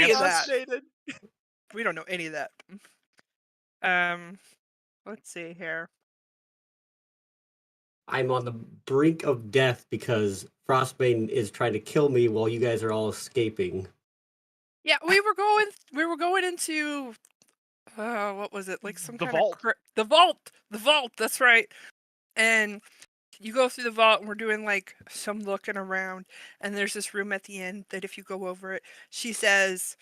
any of that. Frostmaiden. We don't know any of that. Let's see here. I'm on the brink of death because Frostmaiden is trying to kill me while you guys are all escaping. Yeah, we were going into what was it? Like some The kind of vault. the vault. The vault, that's right. And you go through the vault and we're doing like some looking around and there's this room at the end that if you go over it, she says,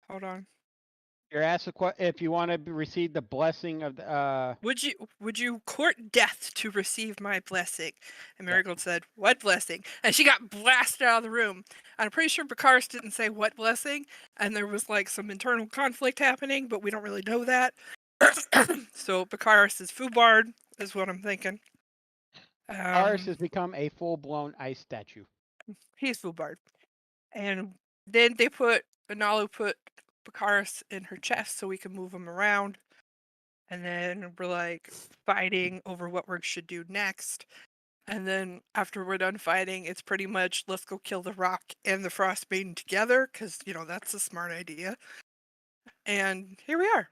hold on. You're asked if you want to receive the blessing of the. Would you court death to receive my blessing? And Marigold said, "What blessing?" And she got blasted out of the room. And I'm pretty sure Bakaris didn't say what blessing, and there was like some internal conflict happening, but we don't really know that. So Bakaris is Fubard, is what I'm thinking. Ours has become a full-blown ice statue. He's Fubard. And then Analu put Bakaris in her chest so we can move him around. And then we're like fighting over what we should do next. And then after we're done fighting, it's pretty much let's go kill the Rock and the Frostmaiden together, because, that's a smart idea. And here we are.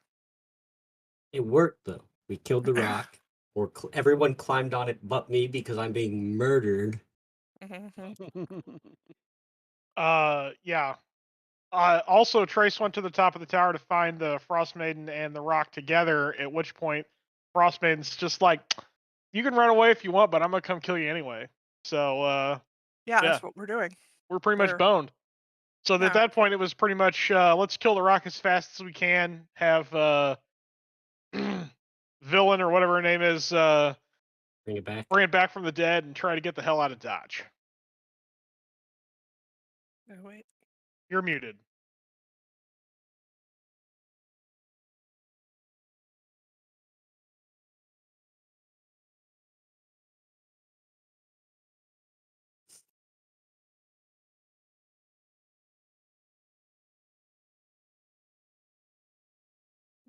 It worked, though. We killed the rock, or everyone climbed on it but me because I'm being murdered. Yeah. Also, Trace went to the top of the tower to find the Frostmaiden and the Rock together, at which point Frostmaiden's just like, you can run away if you want, but I'm going to come kill you anyway. So, yeah, that's what we're doing. We're pretty much boned. So at that point, it was pretty much, let's kill the Rock as fast as we can, have Villain, or whatever her name is, bring it back from the dead, and try to get the hell out of Dodge. Oh, wait. You're muted.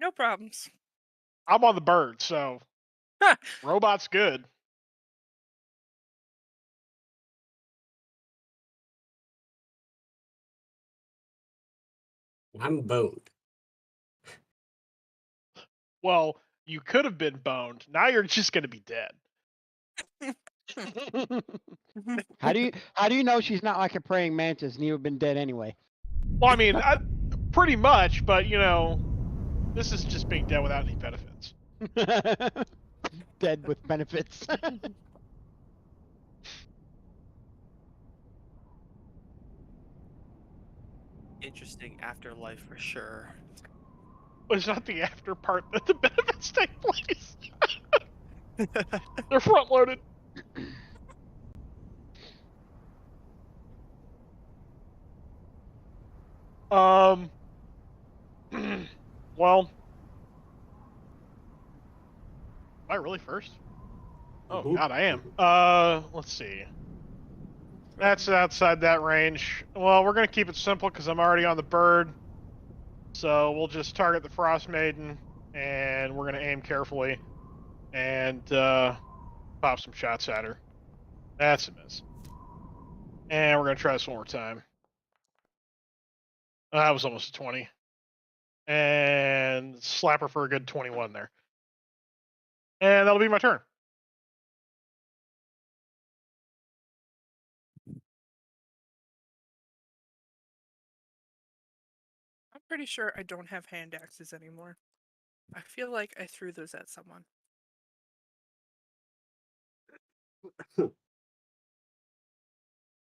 No problems. I'm on the bird, so robot's good. I'm boned. Well, you could have been boned. Now you're just going to be dead. How do you know she's not like a praying mantis and you have been dead anyway? Well, I mean, pretty much, but this is just being dead without any benefits. Dead with benefits. Interesting afterlife for sure. But it's not the after part that the benefits take place. They're front loaded. Well, am I really first? Oh God, I am. Let's see. That's outside that range. Well, we're gonna keep it simple because I'm already on the bird. So we'll just target the Frostmaiden, and we're gonna aim carefully, and pop some shots at her. That's a miss. And we're gonna try this one more time. That was almost a 20. And slap her for a good 21 there. And that'll be my turn. I'm pretty sure I don't have hand axes anymore. I feel like I threw those at someone.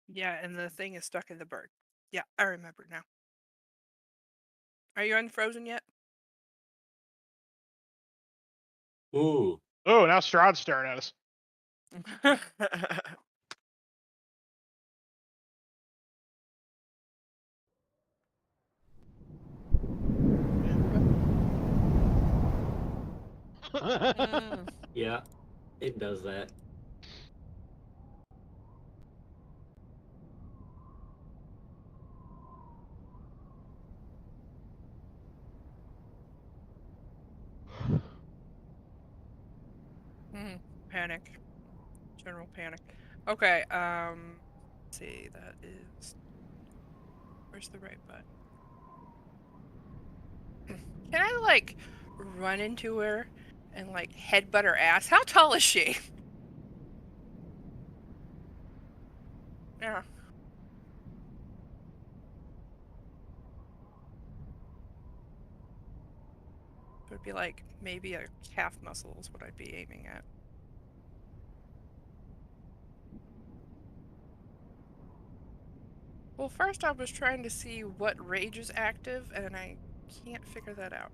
Yeah, and the thing is stuck in the bird. Yeah, I remember now. Are you unfrozen yet? Ooh. Oh, now Strahd's staring at us. Yeah, it does that. Panic. General panic. Okay, let's see, that is Where's the right button? Can I, like, run into her and, like, headbutt her ass? How tall is she? Yeah. It would be like maybe a calf muscle is what I'd be aiming at. Well, first I was trying to see what rage is active, and I can't figure that out.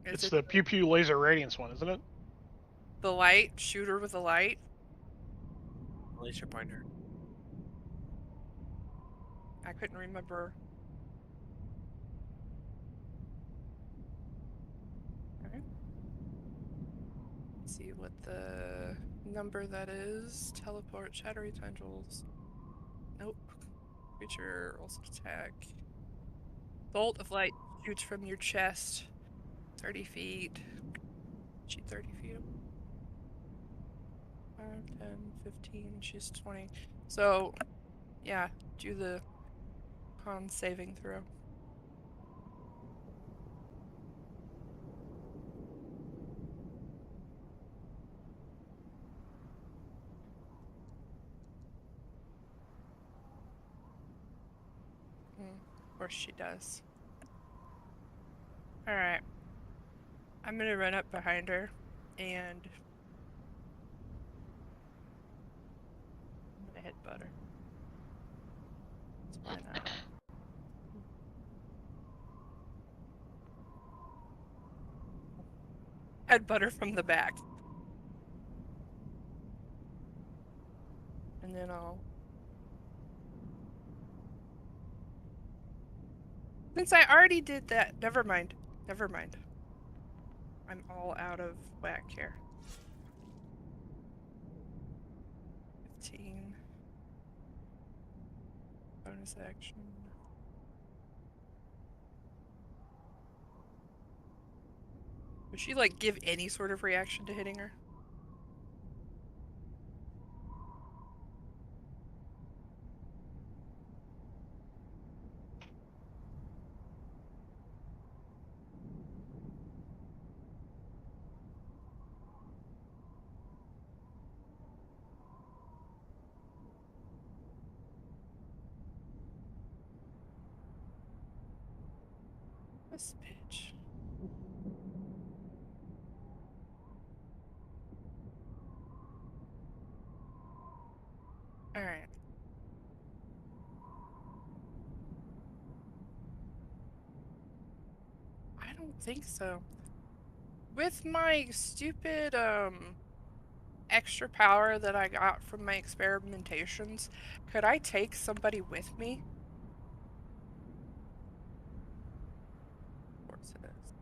Is It's it the pew pew laser radiance one, isn't it? the light? Shooter with a light? Laser pointer. I couldn't remember. Okay. Let's see what the number that is. Teleport, shadowy tendrils. Nope. Creature, also attack. Bolt of light shoots from your chest. 30 feet. She 30 feet. 5, 10, 15. She's 20. So, yeah, do the con saving throw. Of course she does. Alright. I'm gonna run up behind her and I'm gonna headbutt her. Why not? Headbutt her from the back. And then I'll... Since I already did that, never mind. Never mind. I'm all out of whack here. 15. Bonus action. Would she, like, give any sort of reaction to hitting her? This bitch. Alright. I don't think so. With my stupid, extra power that I got from my experimentations, could I take somebody with me? Of course it is.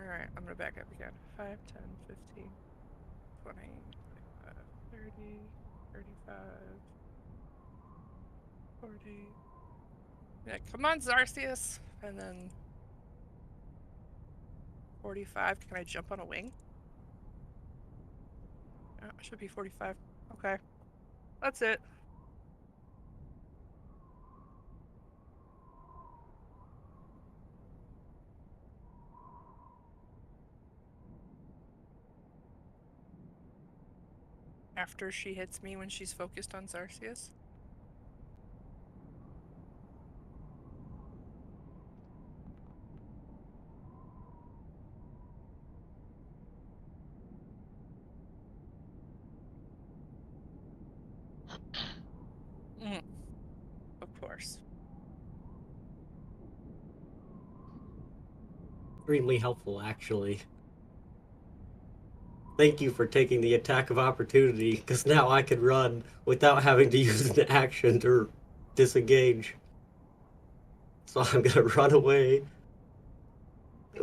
Alright, I'm gonna back up again. 5, 10, 15, 20, 25, 30, 35, 40. Yeah, come on, Zarcius. And then 45. Can I jump on a wing? Oh, it should be 45. Okay. That's it. After she hits me when she's focused on Zarcius. Of course. Extremely helpful, actually. Thank you for taking the attack of opportunity, because now I can run without having to use an action to disengage. So I'm gonna run away.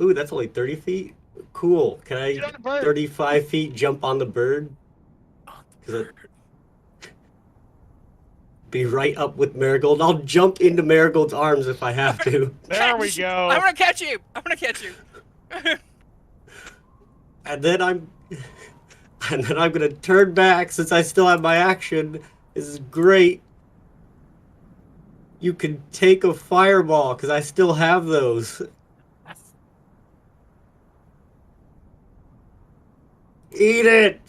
Ooh, that's only 30 feet? Cool. Can I, Get on the bird. 35 feet, jump on the bird? Because be right up with Marigold. I'll jump into Marigold's arms if I have to. There we Catch! go. I'm gonna catch you! I'm gonna catch you! And then I'm gonna turn back since I still have my action. This is great. You can take a fireball because I still have those. Eat it.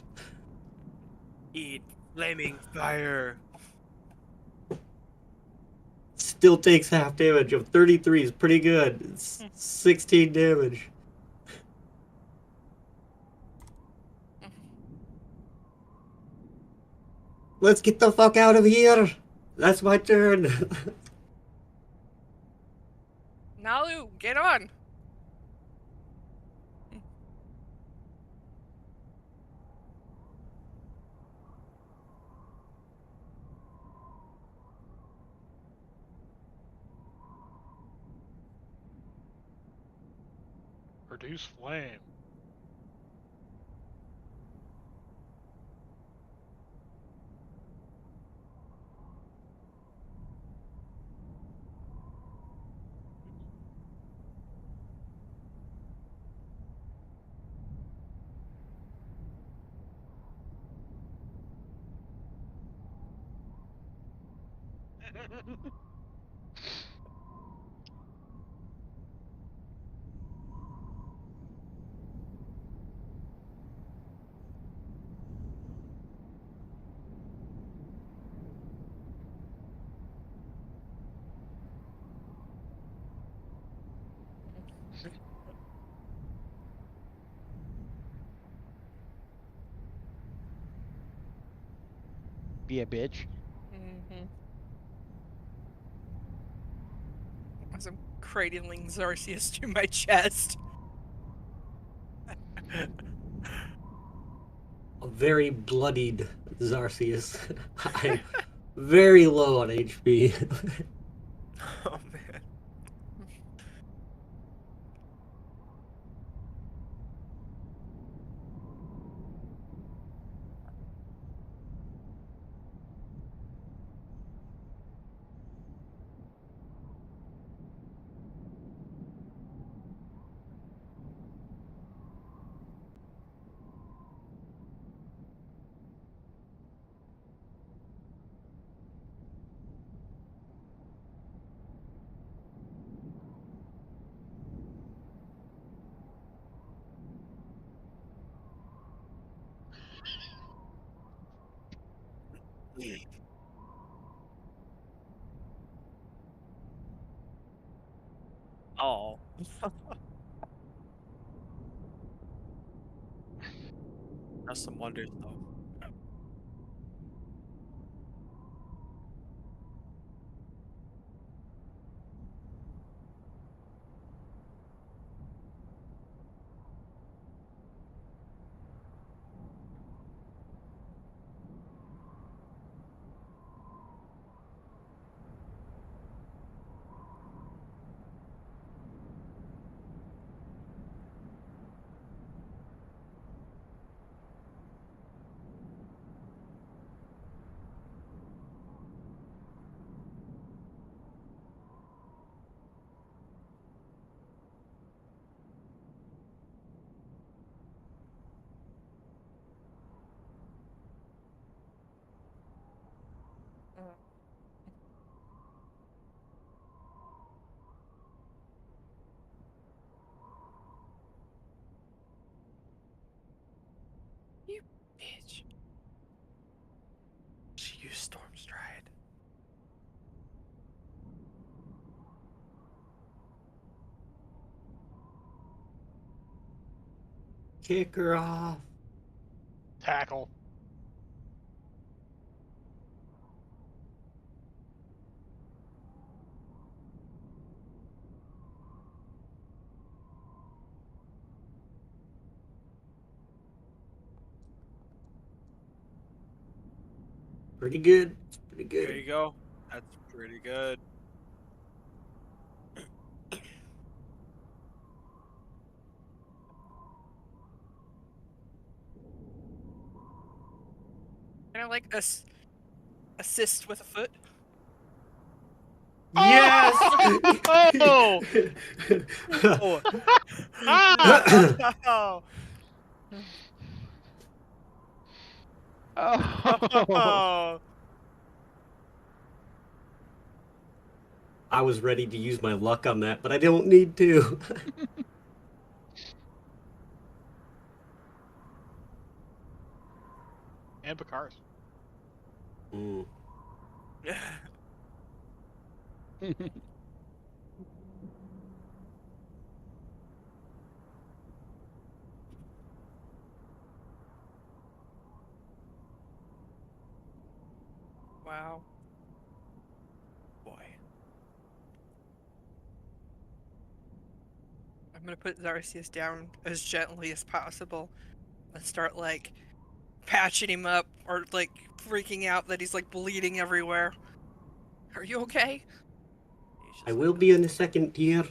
Eat flaming fire. Still takes half damage of 33 is pretty good. It's 16 damage. Let's get the fuck out of here. That's my turn. Nalu, get on. Produce flame. Be a bitch. As I'm cradling Zarcius to my chest. A very bloodied Zarcius. I'm very low on HP. Oh man. Oh. That's some wonders though. You bitch. She used Storm Stride. Kick her off. Tackle. Pretty good. It's pretty There good. you go. That's pretty good. Kind of like assist with a foot. Yes! Oh! Oh. Ah! Oh. Oh. I was ready to use my luck on that, but I don't need to. And Picard. Mm. Wow. Boy. I'm gonna put Zarcius down as gently as possible and start like patching him up or like freaking out that he's like bleeding everywhere. Are you okay? He's I just will like, be in the second tier.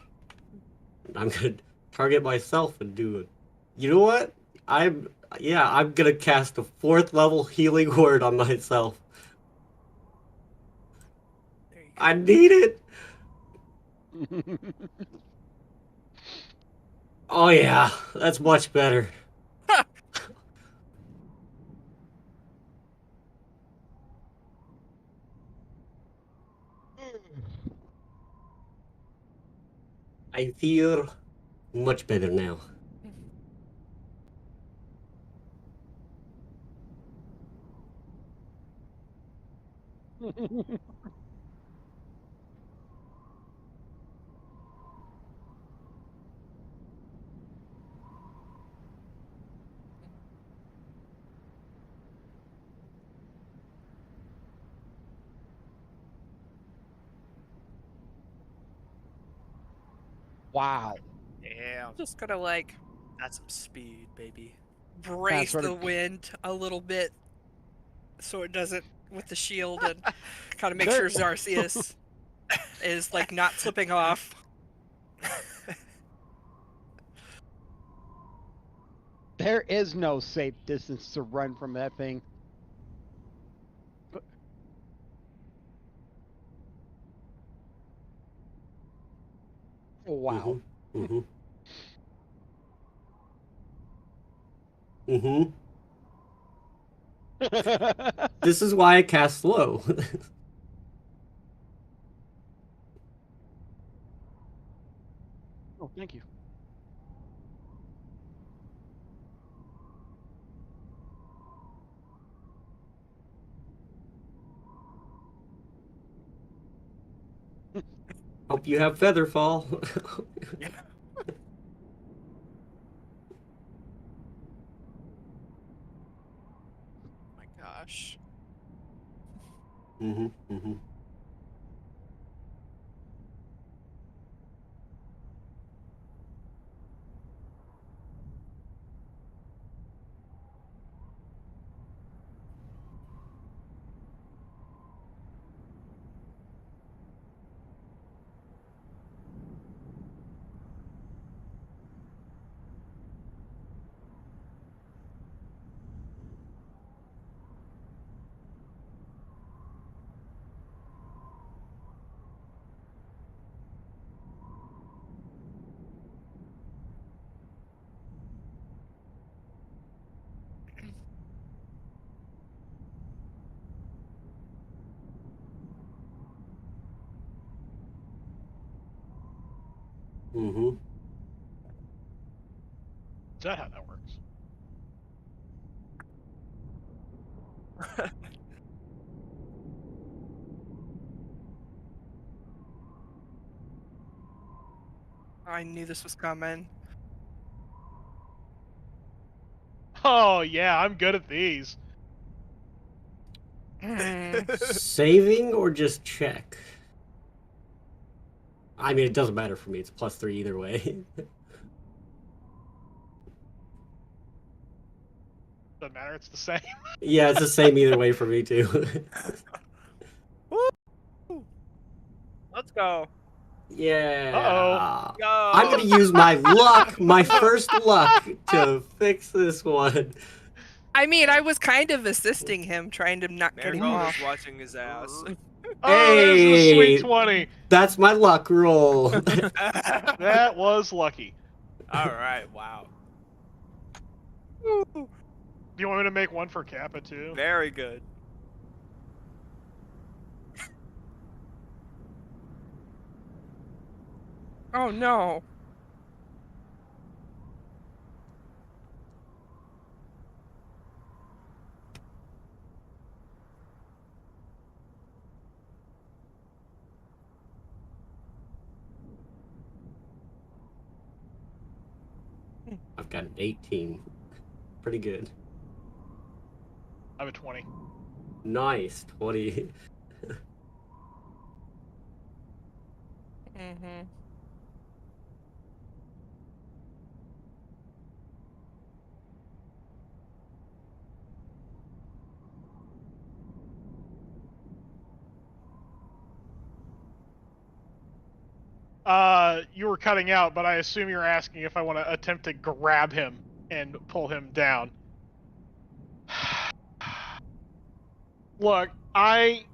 I'm gonna target myself and do it. You know what? I'm gonna cast a 4th level healing word on myself. there you go. I need it. Oh yeah, that's much better. I feel much better now. Wow. Damn. Just gonna like That's some speed, baby. brace sort the of- wind a little bit so it doesn't with the shield and kind of make There- sure Zarcius is like not slipping off. There is no safe distance to run from that thing. Oh, wow. Mm-hmm. Mm-hmm. This is why I cast slow. Oh, thank you. Hope you have feather fall. Yeah. My gosh. Mm-hmm. Mm-hmm. Mm-hmm. Is that how that works? I knew this was coming. Oh yeah, I'm good at these. Saving or just check? I mean, it doesn't matter for me. It's +3 either way. Doesn't matter. It's the same. Yeah, it's the same either way for me too. Let's go. Yeah. Go. I'm gonna use my luck, my first luck, to fix this one. I mean, I was kind of assisting him, trying to not get him Marigold off. is watching his ass. Oh, there's the sweet Hey, 20. that's my luck roll. That was lucky. All right. Wow. Woo! Do you want me to make one for Kappa too? Very good. Oh no. I've got an 18. Pretty good. I have a 20. Nice. 20. Mm-hmm. You were cutting out, but I assume you're asking if I want to attempt to grab him and pull him down. Look, I'm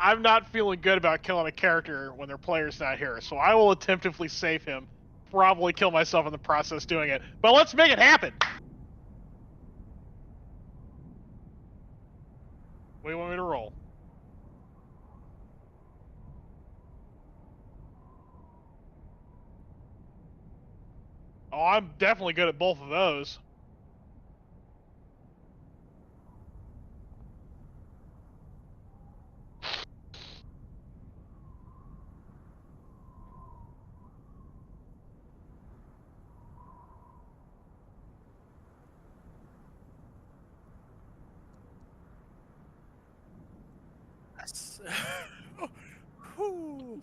not feeling good about killing a character when their player's not here, so I will attemptively save him. Probably kill myself in the process doing it. But let's make it happen! What do you want me to roll? Oh, I'm definitely good at both of those. Yes. Whew.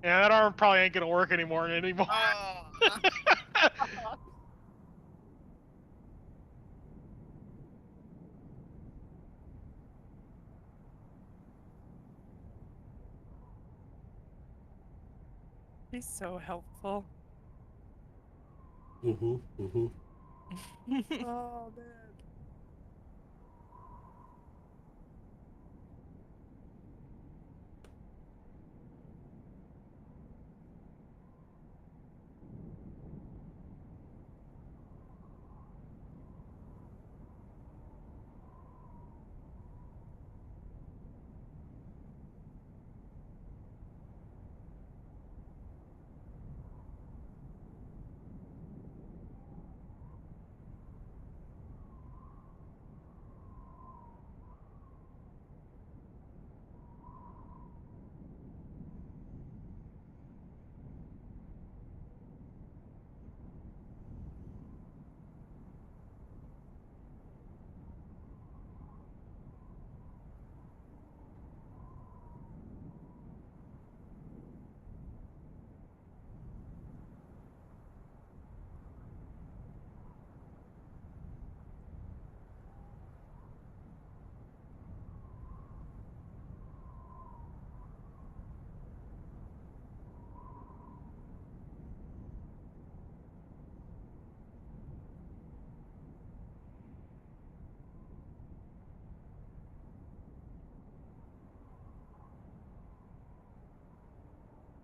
Yeah, that arm probably ain't gonna work anymore. Oh. He's so helpful. Mm-hmm. Mm-hmm. Oh man.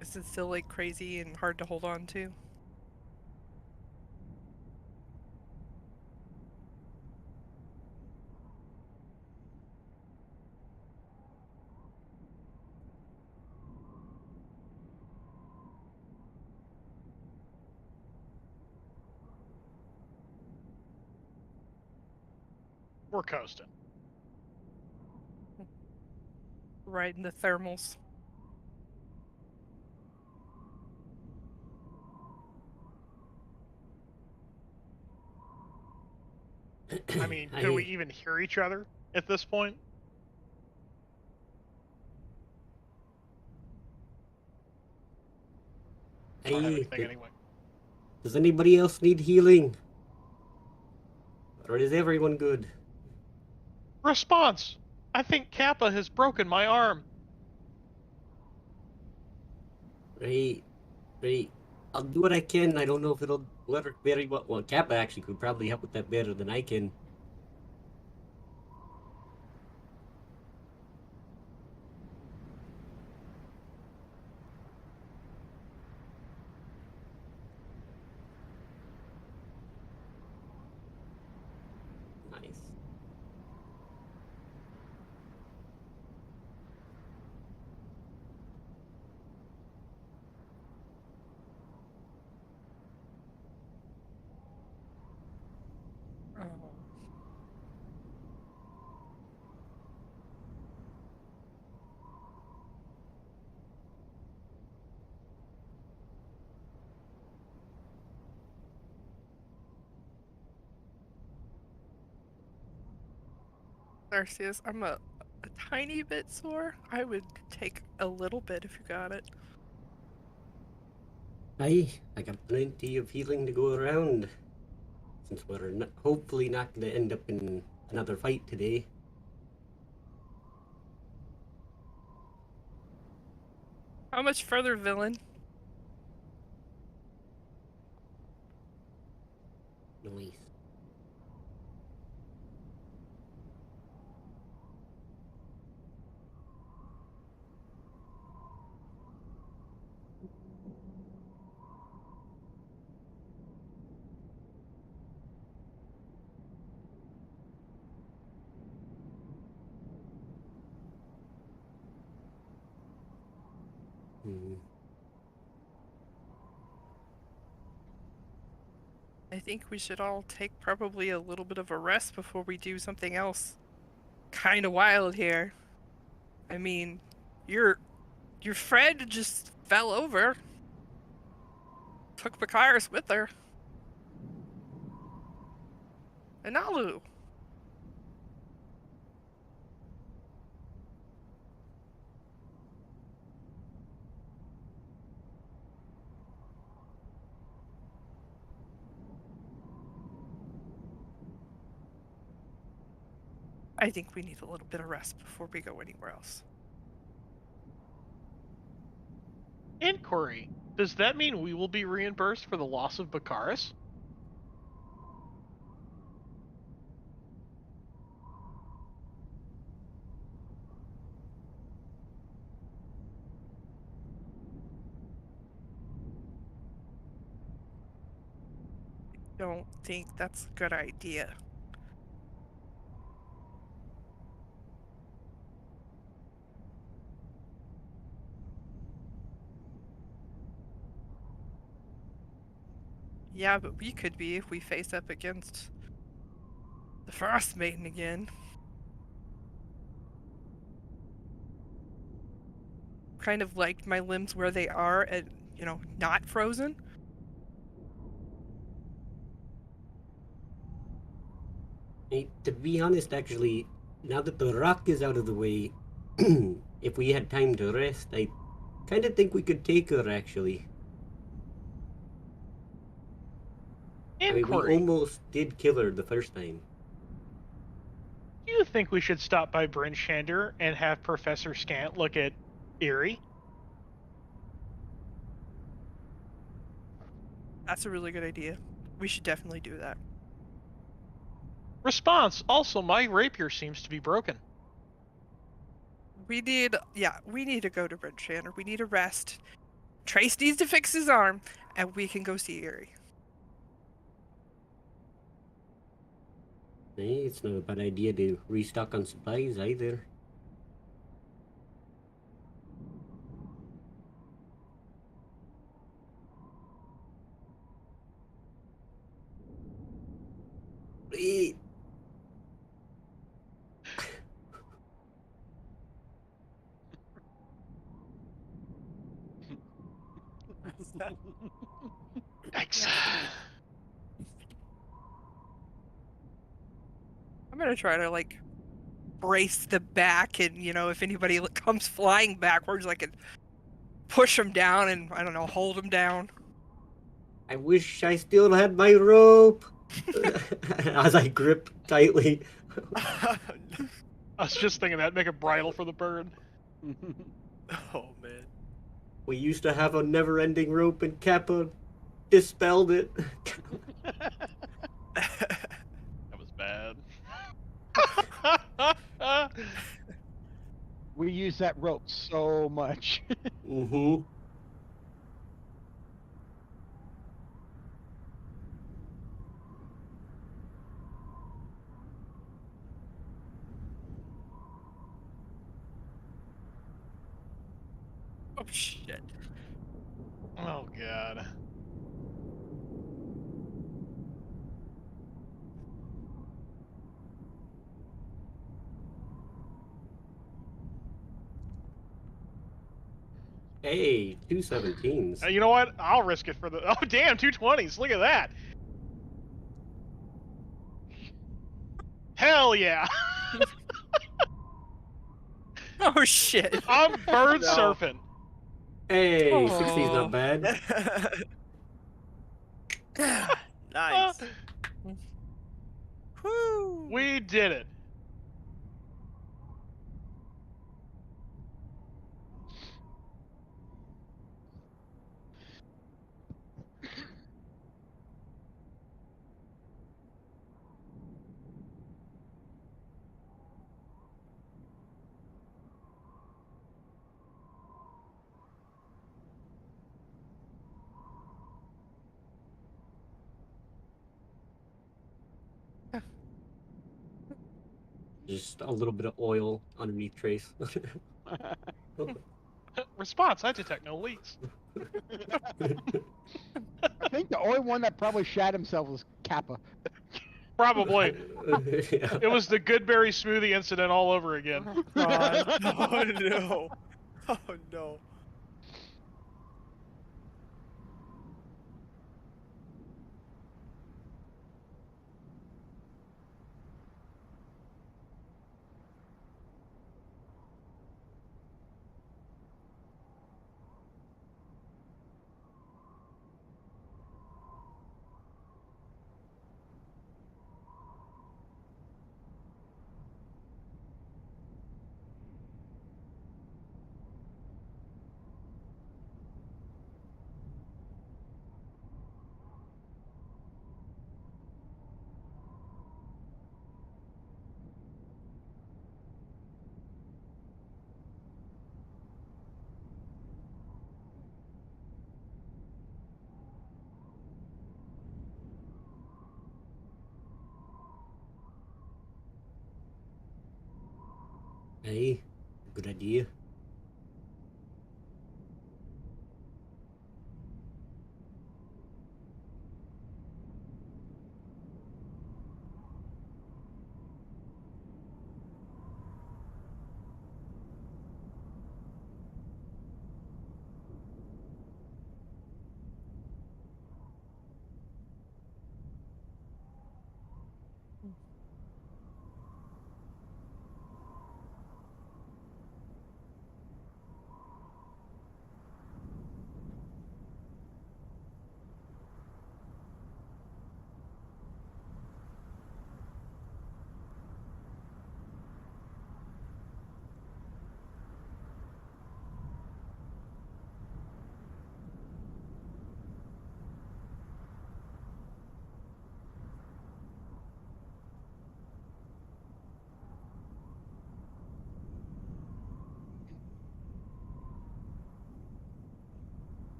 Is it still like crazy and hard to hold on to? We're coasting. Right in the thermals. I mean, can we even hear each other at this point? I don't have anything anyway. Does anybody else need healing? Or is everyone good? Response! I think Kappa has broken my arm. Right. Right. I'll do what I can. I don't know if it'll work very well. Well, Kappa actually could probably help with that better than I can. Nice. Oh. Arceus, I'm a tiny bit sore. I would take a little bit if you got it. I got plenty of healing to go around. Since we're hopefully not going to end up in another fight today. How much further, villain? Nice. Hmm. I think we should all take probably a little bit of a rest before we do something else kind of wild here. I mean, your friend just fell over. Took Bakaris with her. And Nalu. I think we need a little bit of rest before we go anywhere else. Inquiry. Does that mean we will be reimbursed for the loss of Bakaris? Don't think that's a good idea. Yeah, but we could be if we face up against the Frostmaiden again. Kind of liked my limbs where they are and, not frozen. Hey, to be honest, actually, now that the rock is out of the way, if we had time to rest, I kind of think we could take her, actually. I mean, we Inquiry. almost did kill her the first time. Do you think we should stop by Bryn Shander and have Professor Scant look at Erie? That's a really good idea. We should definitely do that. Response. Also, my rapier seems to be broken. We need to go to Bridgeshanner. We need a rest. Trace needs to fix his arm, and we can go see Erie. Hey, it's not a bad idea to restock on supplies either. Eh, Yikes. I'm gonna try to brace the back, and if anybody comes flying backwards, I can push them down and I don't know, hold them down. I wish I still had my rope. As I grip tightly. I was just thinking that. Make a bridle for the bird. Oh man. We used to have a never-ending rope, and Kappa dispelled it. That was bad. We use that rope so much. Mm-hmm. Oh shit. Oh god. Hey, 217s. You know what? I'll risk it for the. Oh damn, 220s. Look at that. Hell yeah. Oh shit. I'm bird No. surfing. Hey, 60's Oh. not bad. Nice. Woo. We did it. Just a little bit of oil underneath Trace. Response: I detect no leaks. I think the only one that probably shat himself was Kappa. Probably. Yeah. It was the Goodberry smoothie incident all over again. Oh god. Oh no. Oh no. Hey, good idea.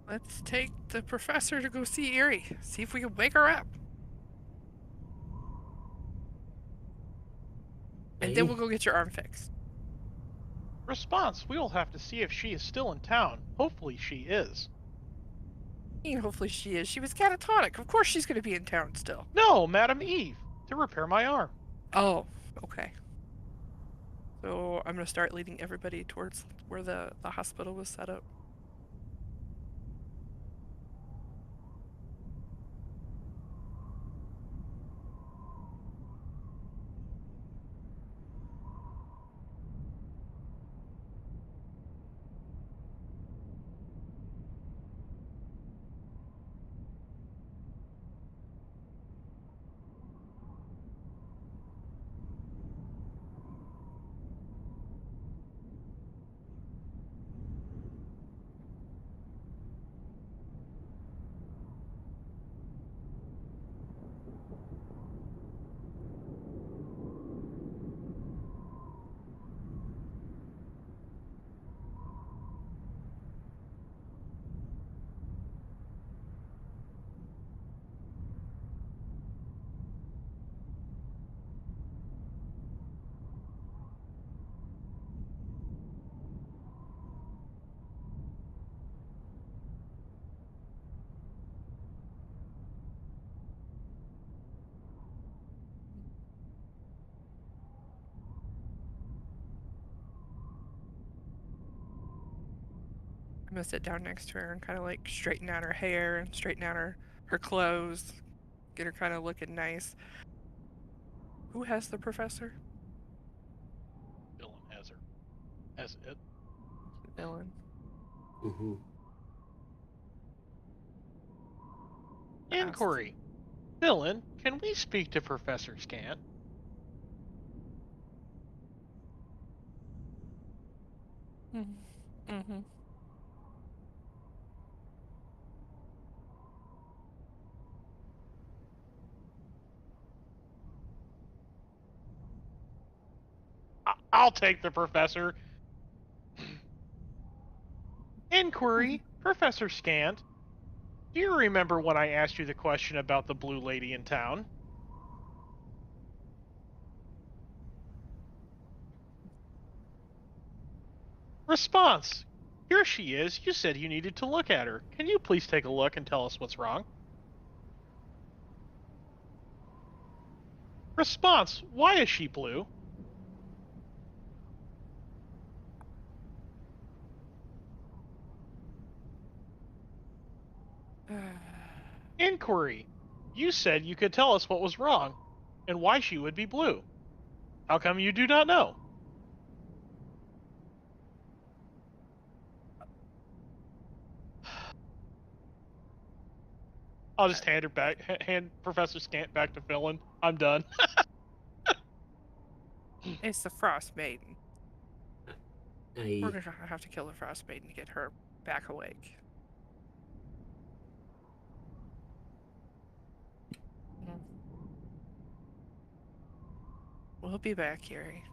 Let's take the professor to go see Erie. See if we can wake her up. And then Hey, we'll go get your arm fixed. Response: we will have to see if she is still in town. Hopefully she is. Hopefully she is. She was catatonic. Of course she's going to be in town still. No, Madam Eve, to repair my arm. Oh, okay. So I'm going to start leading everybody towards where the hospital was set up. I'm gonna sit down next to her and kind of like straighten out her hair and straighten out her clothes, get her kind of looking nice. Who has the professor? Villain has her. Has it. The villain. Mm-hmm. Inquiry. Villain, can we speak to Professor Scant? Mm-hmm. Mm-hmm. I'll take the professor. Inquiry, Professor Scant. Do you remember when I asked you the question about the blue lady in town? Response. Here she is. You said you needed to look at her. Can you please take a look and tell us what's wrong? Response. Why is she blue? Inquiry. You said you could tell us what was wrong and why she would be blue. How come you do not know? I'll just hand her back, hand Professor Scant back to Philin. I'm done. It's the Frostmaiden. We're I gonna have to kill the Frostmaiden to get her back awake. Mhm. We'll be back, Yuri.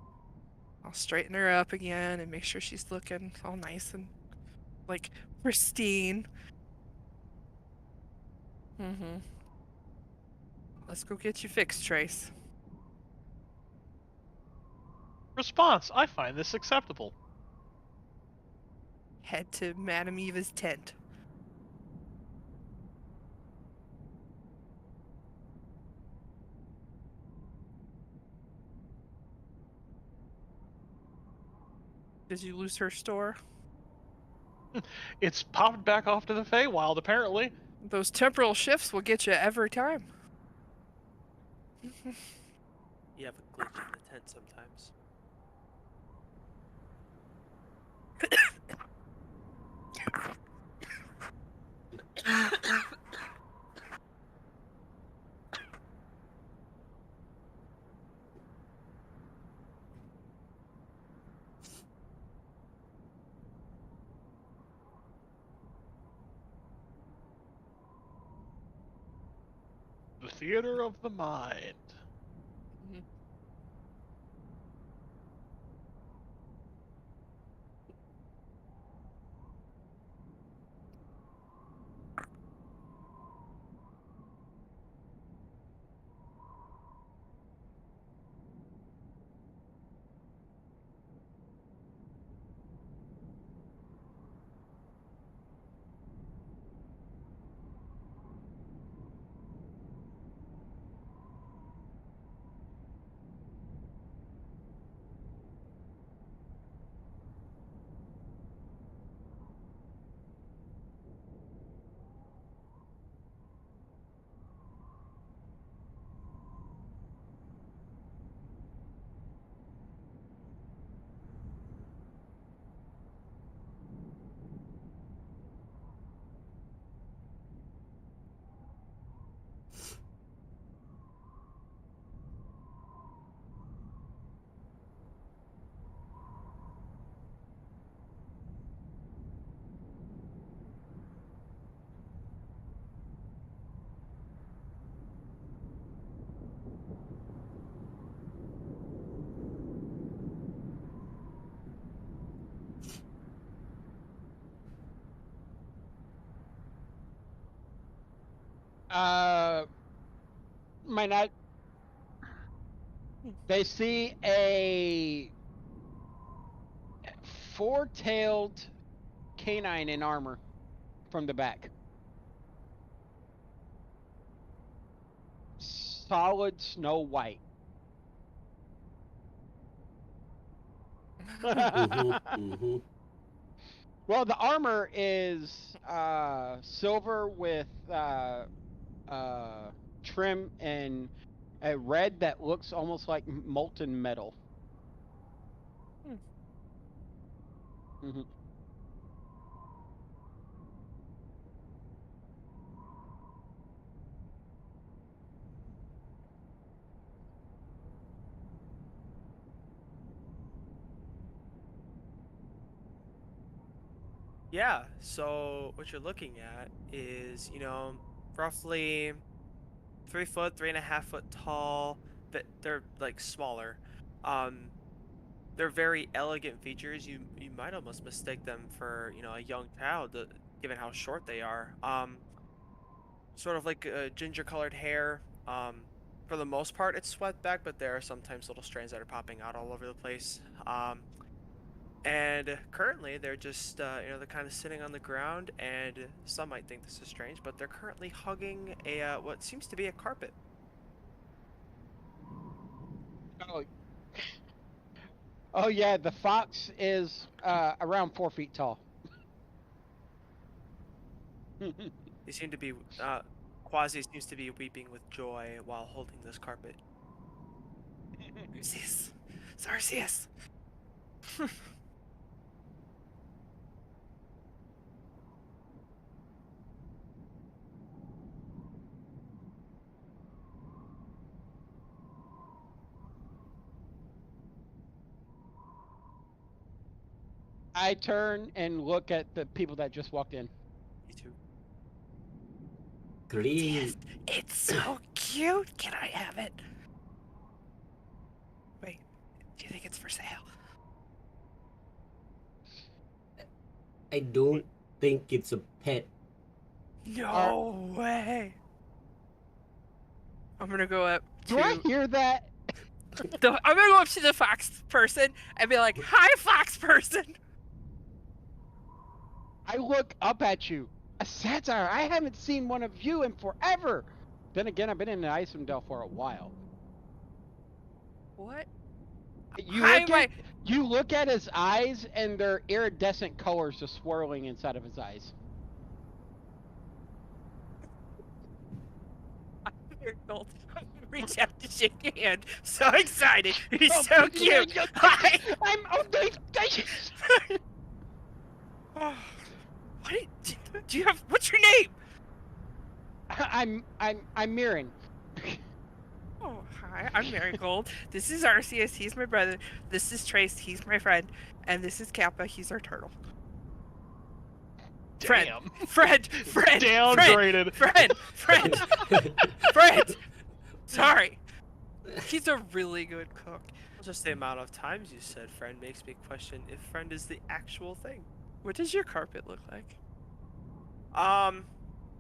I'll straighten her up again and make sure she's looking all nice and like pristine. Mm-hmm. Let's go get you fixed, Trace. Response. I find this acceptable. Head to Madame Eva's tent. Did you lose her store? It's popped back off to the Feywild, apparently. Those temporal shifts will get you every time. You have a glitch in the tent sometimes. The theater of the mind. Mhm. Might not. They see a four-tailed canine in armor from the back. Solid snow white. mm-hmm. Mm-hmm. Well, the armor is silver with trim and a red that looks almost like molten metal. Hmm. Hmm. Yeah, so what you're looking at is, roughly 3 foot, 3.5 foot tall. But they're like smaller. Um, they're very elegant features. You might almost mistake them for, a young child, given how short they are. Sort of like ginger colored hair. For the most part, it's swept back, but there are sometimes little strands that are popping out all over the place. And currently, they're just, they're kind of sitting on the ground, and some might think this is strange, but they're currently hugging what seems to be a carpet. Oh, oh yeah, the fox is around 4 feet tall. They seem to be, Quasi seems to be weeping with joy while holding this carpet. Arceus. It's Arceus. I turn and look at the people that just walked in. You two. Green. It's so cute. Can I have it? Wait, do you think it's for sale? I don't think it's a pet. No way. I'm gonna go up to. Do I hear that? I'm gonna go up to the fox person and be like, "Hi, fox person." I look up at you. A satire. I haven't seen one of you in forever. Then again, I've been in the Icendale for a while. What? You Hi, look at his eyes, and they're iridescent colors just swirling inside of his eyes. Gold. Reach out to shake your hand. So excited. He's Oh, so cute. Hi. I'm. Oh, Oh, what? Do you have? What's your name? I'm Mirren. Oh, hi. I'm Marigold. This is Arceus. He's my brother. This is Trace. He's my friend. And this is Kappa. He's our turtle. Damn. Friend. Downgraded. Friend. Sorry. He's a really good cook. Just the amount of times you said friend makes me question if friend is the actual thing. What does your carpet look like?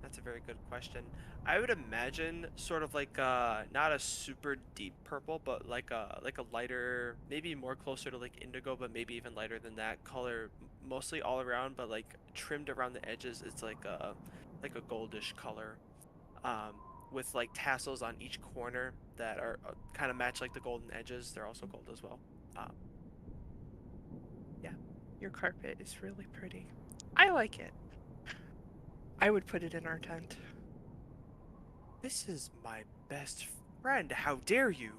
That's a very good question. I would imagine sort of like not a super deep purple, but like a lighter, maybe more closer to like indigo, but maybe even lighter than that color, mostly all around, but like trimmed around the edges. It's like a goldish color, with like tassels on each corner that are kind of match like the golden edges. They're also gold as well. Yeah, your carpet is really pretty. I like it. I would put it in our tent. This is my best friend. How dare you?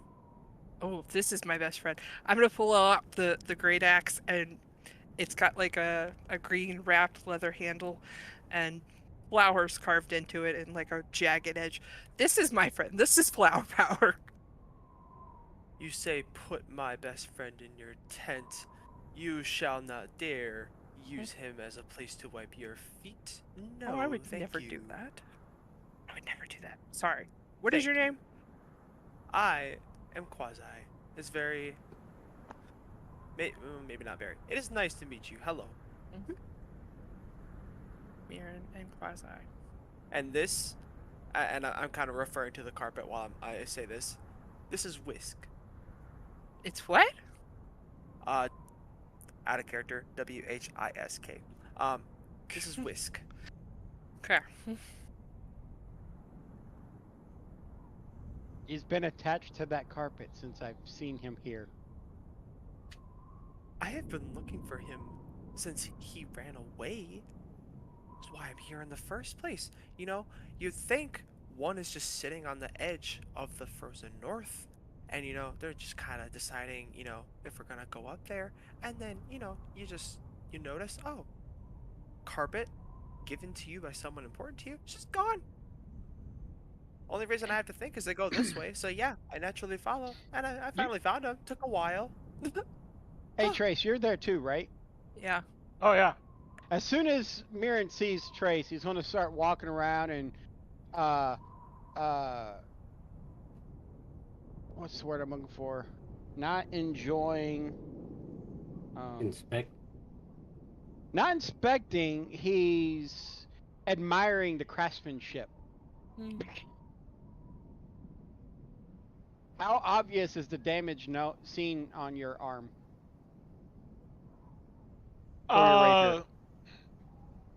Oh, this is my best friend. I'm gonna pull out the great axe, and it's got like a green wrapped leather handle and flowers carved into it and like a jagged edge. This is my friend. This is Flower Power. You say put my best friend in your tent. You shall not dare use him as a place to wipe your feet. No, Oh, I would thank never you. do that. I would never do that. Sorry. What is Thank your you. name? I am Quasi. It's very... maybe not very. It is nice to meet you. Hello. Mirren and Quasi. And this... I'm kind of referring to the carpet while I say this. This is Whisk. It's what? Out of character. WHISK. This is Whisk. Okay. He's been attached to that carpet since I've seen him here. I have been looking for him since he ran away, that's why I'm here in the first place. You know, you'd think one is just sitting on the edge of the frozen north, and they're just kind of deciding, if we're gonna go up there, and then you notice, oh, carpet given to you by someone important to you, it's just gone. Only reason I have to think is they go this way, so yeah, I naturally follow, and I You, finally found him. Took a while. hey Trace, you're there too, right? Yeah. Oh yeah. As soon as Mirren sees Trace, he's going to start walking around and uh uh what's the word I'm looking for? Not enjoying Inspect. not inspecting, he's admiring the craftsmanship. Mm. How obvious is the damage seen on your arm or your rapier?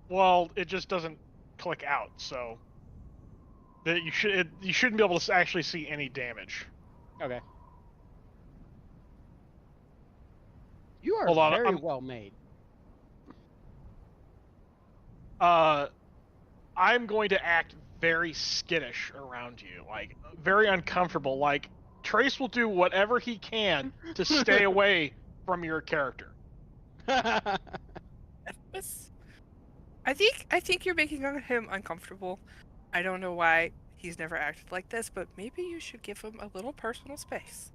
Well, it just doesn't click out, so that you shouldn't be able to actually see any damage. Okay. You are Hold on, very well made. I'm going to act very skittish around you, like very uncomfortable. Like Trace will do whatever he can to stay away from your character. It's- I think you're making him uncomfortable. I don't know why he's never acted like this, but maybe you should give him a little personal space.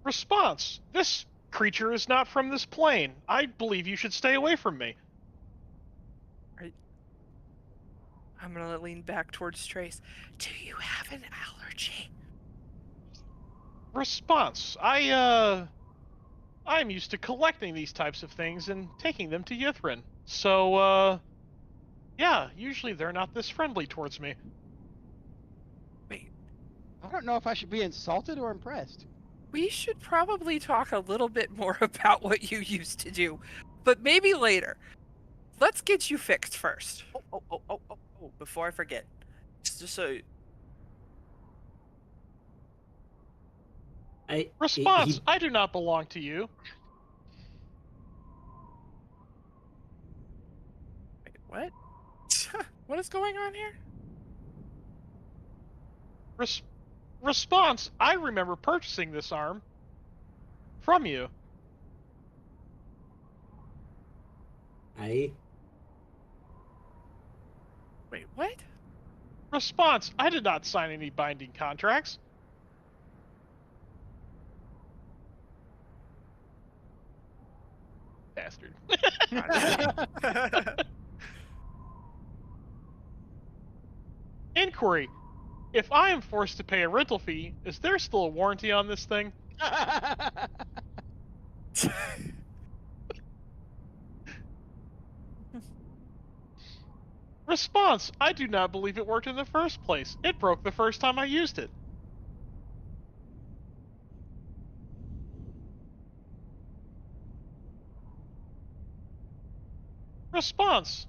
Response: This creature is not from this plane. I believe you should stay away from me. I'm gonna lean back towards Trace. Do you have an allergy? Response: I'm used to collecting these types of things and taking them to Yithrin. So, yeah, usually they're not this friendly towards me. Wait, I don't know if I should be insulted or impressed. we should probably talk a little bit more about what you used to do, but maybe later. Let's get you fixed first. Oh, before I forget, just so Response: He I do not belong to you. Wait, what? What is going on here? Response: I remember purchasing this arm from you. I Wait, what? Response: I did not sign any binding contracts. Bastard. Inquiry: If I am forced to pay a rental fee, is there still a warranty on this thing? Response: I do not believe it worked in the first place. It broke the first time I used it. Response: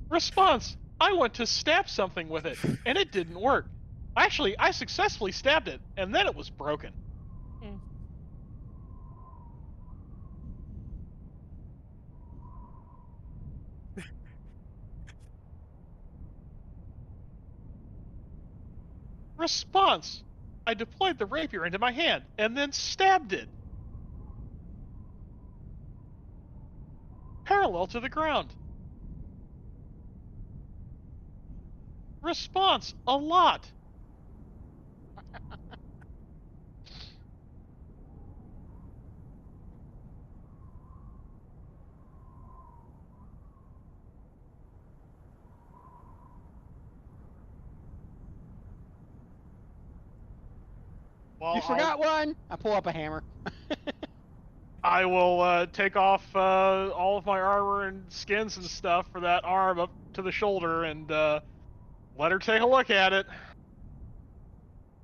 Response: I went to stab something with it, and it didn't work. Actually, I successfully stabbed it, and then it was broken. Mm. Response: I deployed the rapier into my hand, and then stabbed it. Parallel to the ground. Response: a lot. Well, You forgot one. I pull up a hammer. I will take off all of my armor and skins and stuff for that arm up to the shoulder and let her take a look at it.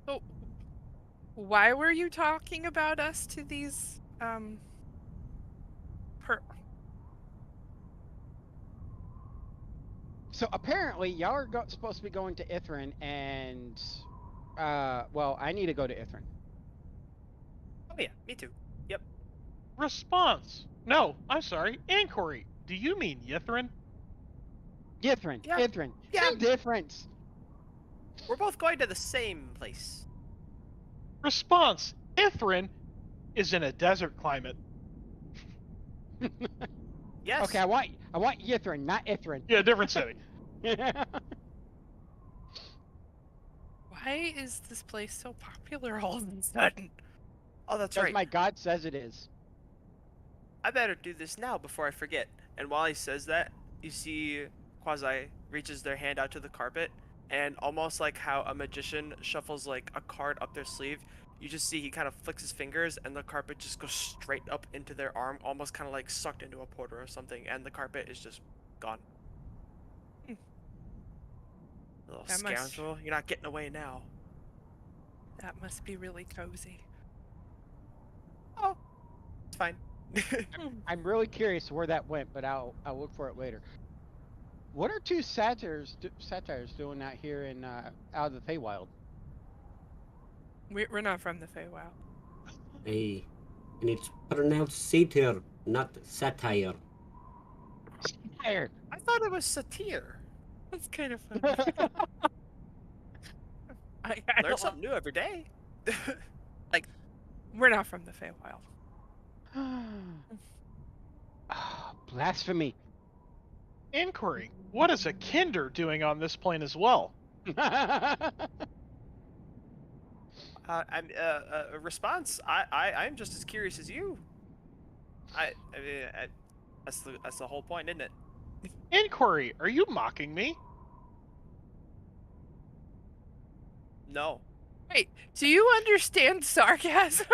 So, why were you talking about us to these per So apparently, y'all are supposed to be going to Ithrin, and well, I need to go to Ithrin. Oh yeah, me too. Yep. Response. No, I'm sorry. Inquiry. Do you mean Yithrin? Ithrin, Yeah. Ithrin. Yeah. Same difference. We're both going to the same place. Response. Ithrin is in a desert climate. Yes. Okay, I want Yithrin, not Ithrin. Yeah, different city. Why is this place so popular all of a sudden? Oh, that's Because right. my god says it is. I better do this now before I forget. And while he says that, you see Quasi reaches their hand out to the carpet, and almost like how a magician shuffles like a card up their sleeve, you just see he kind of flicks his fingers, and the carpet just goes straight up into their arm, almost kind of like sucked into a portal or something, and the carpet is just gone. Hmm. Little That must- scoundrel, you're not getting away now. That must be really cozy. Oh, it's fine. I'm really curious where that went, but I'll look for it later. What are two satires doing out here in out of the Feywild? We're not from the Feywild. Hey, and it's pronounced satyr, not satire. There. I thought it was satyr. That's kind of funny. I Learn don't, something new every day. we're not from the Feywild. Blasphemy. Inquiry. What is a kinder doing on this plane as well? I'm a response. I'm just as curious as you. I mean, that's the whole point, isn't it? Inquiry. Are you mocking me? No. Wait, do you understand sarcasm?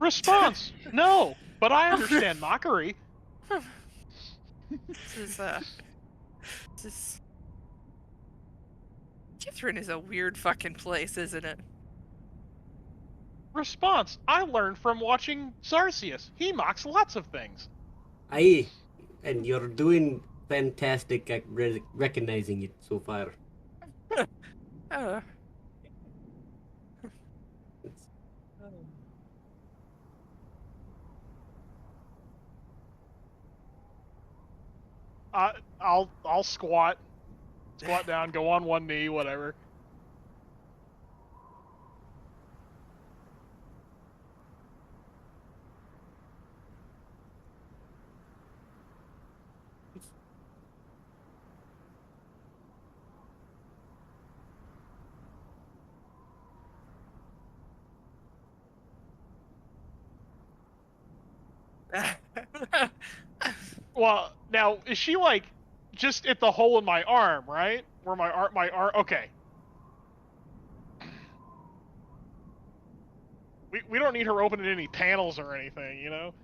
Response. No, but I understand mockery. This is this is. Kithrin is a weird fucking place, isn't it? Response. I learned from watching Zarcius. He mocks lots of things. Aye, and you're doing fantastic at recognizing it so far. Uh, I'll squat down, go on one knee, whatever. Well, now is she like just at the hole in my arm, right? Where my arm. Okay. We don't need her opening any panels or anything, you know.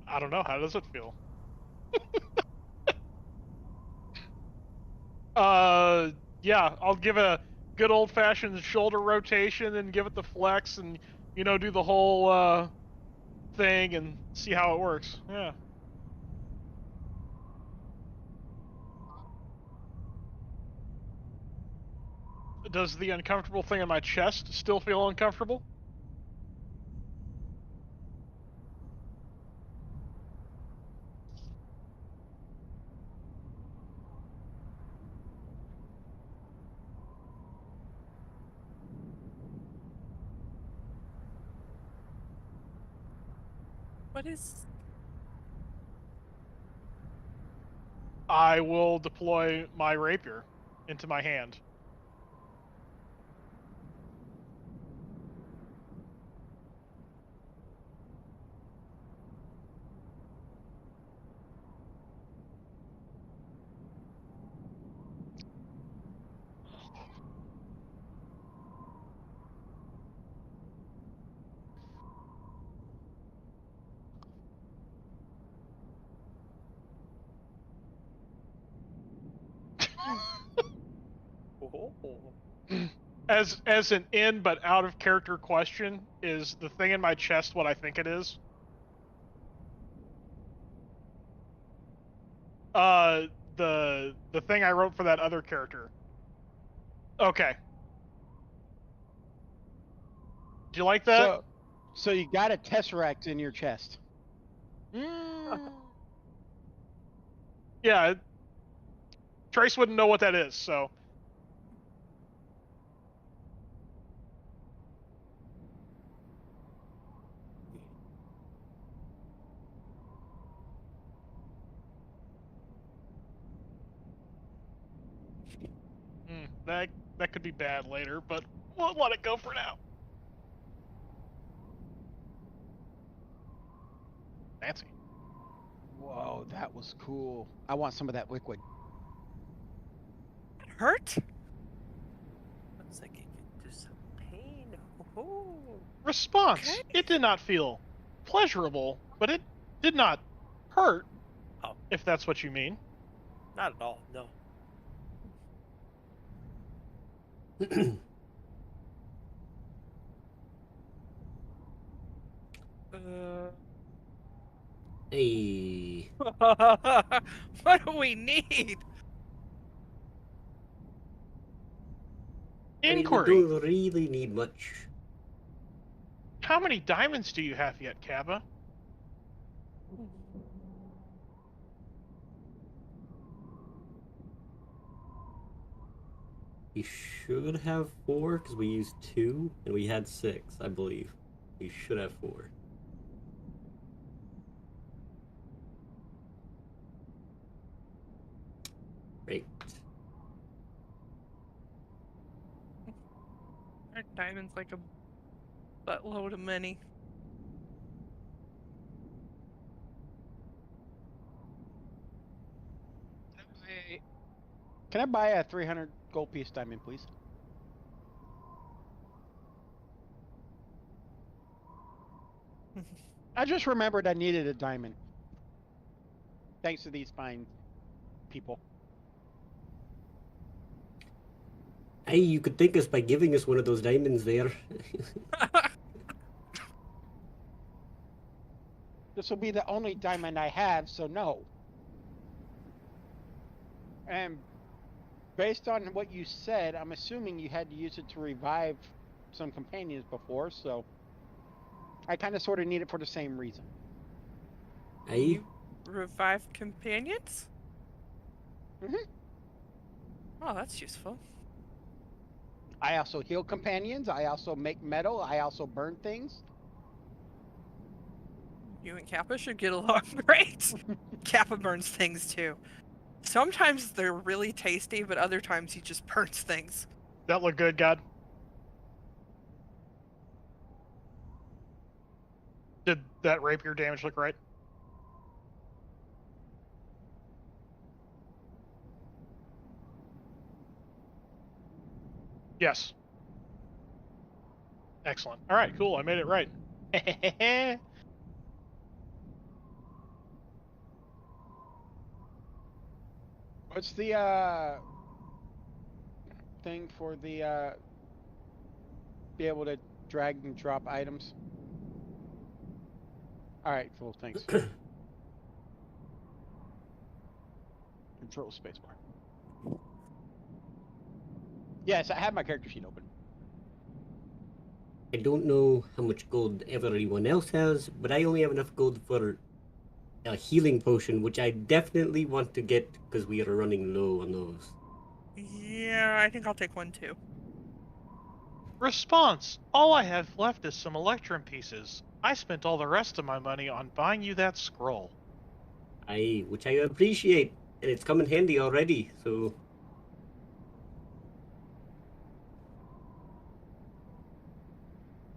I don't know. How does it feel? Yeah, I'll give a good old-fashioned shoulder rotation and give it the flex and, do the whole thing and see how it works. Yeah. Does the uncomfortable thing in my chest still feel uncomfortable? What is? I will deploy my rapier into my hand. Oh. As an in but out of character question, is the thing in my chest what I think it is? The thing I wrote for that other character. Okay. Do you like that? So you got a tesseract in your chest. Yeah. Trace wouldn't know what that is, so. That could be bad later, but we'll let it go for now. Fancy. Whoa, that was cool. I want some of that liquid. Hurt? Looks like it could do some pain. Oh. Response. Okay. It did not feel pleasurable, but it did not hurt. Oh. If that's what you mean. Not at all. No. Hey. What do we need? I mean, we Inquiry. don't really need much. How many diamonds do you have yet, Kaba? We should have 4 because we used 2 and we had 6, I believe. We should have 4. Great. Our diamond's like a buttload of money. Can I buy a 300 gold piece diamond, please? I just remembered I needed a diamond. Thanks to these fine people. Hey, you could thank us by giving us one of those diamonds there. This will be the only diamond I have, so no. And based on what you said, I'm assuming you had to use it to revive some companions before, so I kind of sort of need it for the same reason. Hey, Revive companions? Mhm. Oh, that's useful. I also heal companions. I also make metal. I also burn things. You and Kappa should get along great. Kappa burns things too. Sometimes they're really tasty, but other times he just burns things. That look good, God? Did that rapier damage look right? Yes. Excellent. All right, cool. I made it right. What's the thing for the be able to drag and drop items? All right, cool. Thanks. Control spacebar. Yes, I have my character sheet open. I don't know how much gold everyone else has, but I only have enough gold for a healing potion, which I definitely want to get because we are running low on those. Yeah, I think I'll take one too. Response. All I have left is some electrum pieces. I spent all the rest of my money on buying you that scroll. Which I appreciate, and it's come in handy already, so...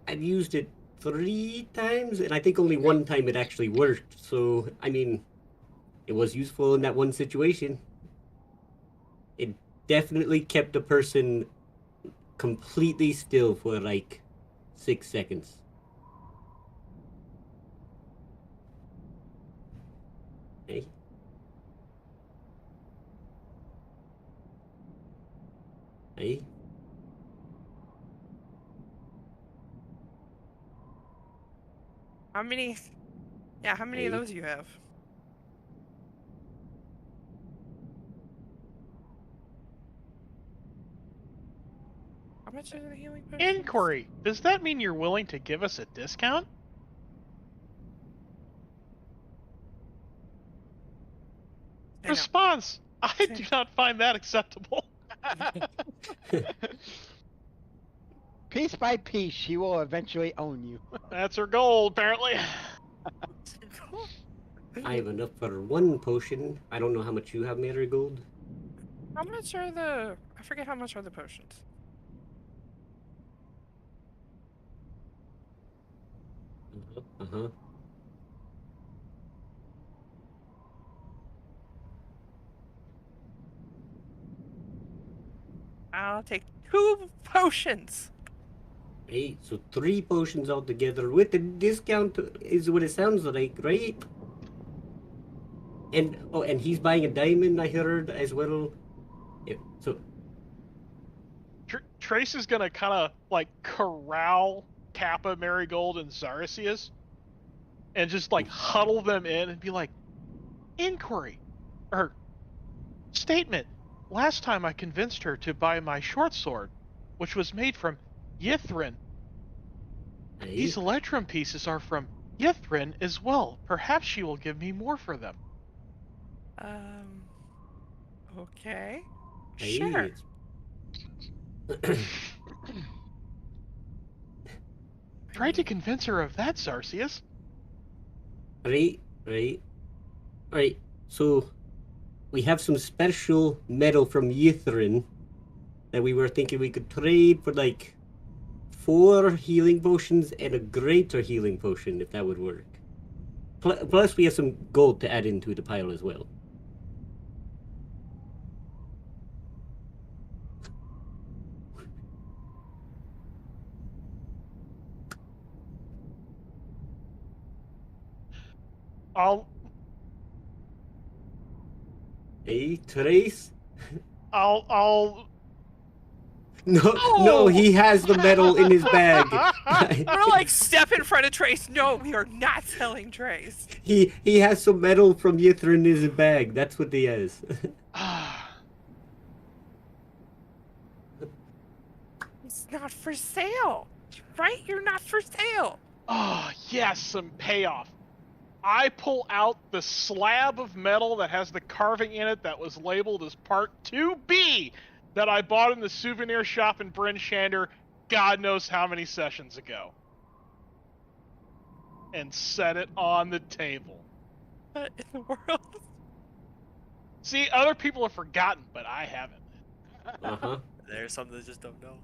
I've used it 3 times, and I think only one time it actually worked, so, I mean, it was useful in that one situation. It definitely kept a person completely still for like 6 seconds. Hey. Hey. How many? Yeah, how many of Hey. those do you have? How much is the healing potion? Inquiry. Does that mean you're willing to give us a discount? I know. Response. I do not find that acceptable. Piece by piece, she will eventually own you. That's her goal, apparently. I have enough for 1 potion. I don't know how much you have, Marigold. How much are the? I forget how much are the potions. Uh-huh. I'll take 2 potions. Hey, so 3 potions altogether with the discount is what it sounds like, right? And and he's buying a diamond, I heard as well. Yeah, so Trace is gonna kind of like corral Kappa, Marigold, and Zarasius, and just like huddle them in and be like, "Inquiry, or statement. Last time I convinced her to buy my short sword, which was made from Yithrin. hey, These electrum pieces are from Yithrin as well. Perhaps she will give me more for them." Um. Okay. hey, Sure. Try to convince her of that, Zarsius. right, right, right. So we have some special metal from Yithrin that we were thinking we could trade for like 4 healing potions and a greater healing potion, if that would work. Plus, we have some gold to add into the pile as well. I'll Hey, Trace? I'll No, no, Oh! he has the metal in his bag. I'm gonna like step in front of Trace. No, we are not selling Trace. He has some metal from Yithrin in his bag. That's what he has. It's not for sale, right? You're not for sale. Oh, yes, some payoff. I pull out the slab of metal that has the carving in it that was labeled as Part 2B that I bought in the souvenir shop in Bryn Shander God knows how many sessions ago. And set it on the table. What in the world? See, other people have forgotten, but I haven't. Uh-huh. There's some that just don't know.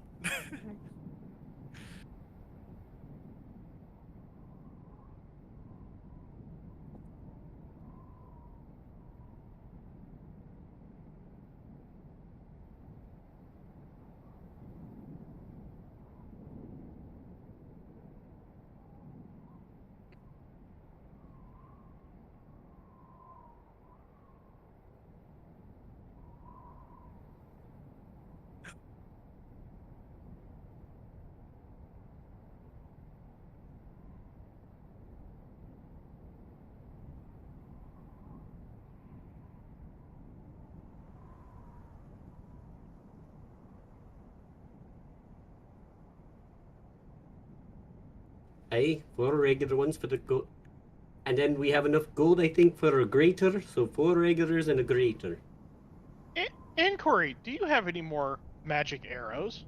Aye, 4 regular ones for the gold. And then we have enough gold, I think, for a greater. So 4 regulars and a greater. Inquiry, do you have any more magic arrows?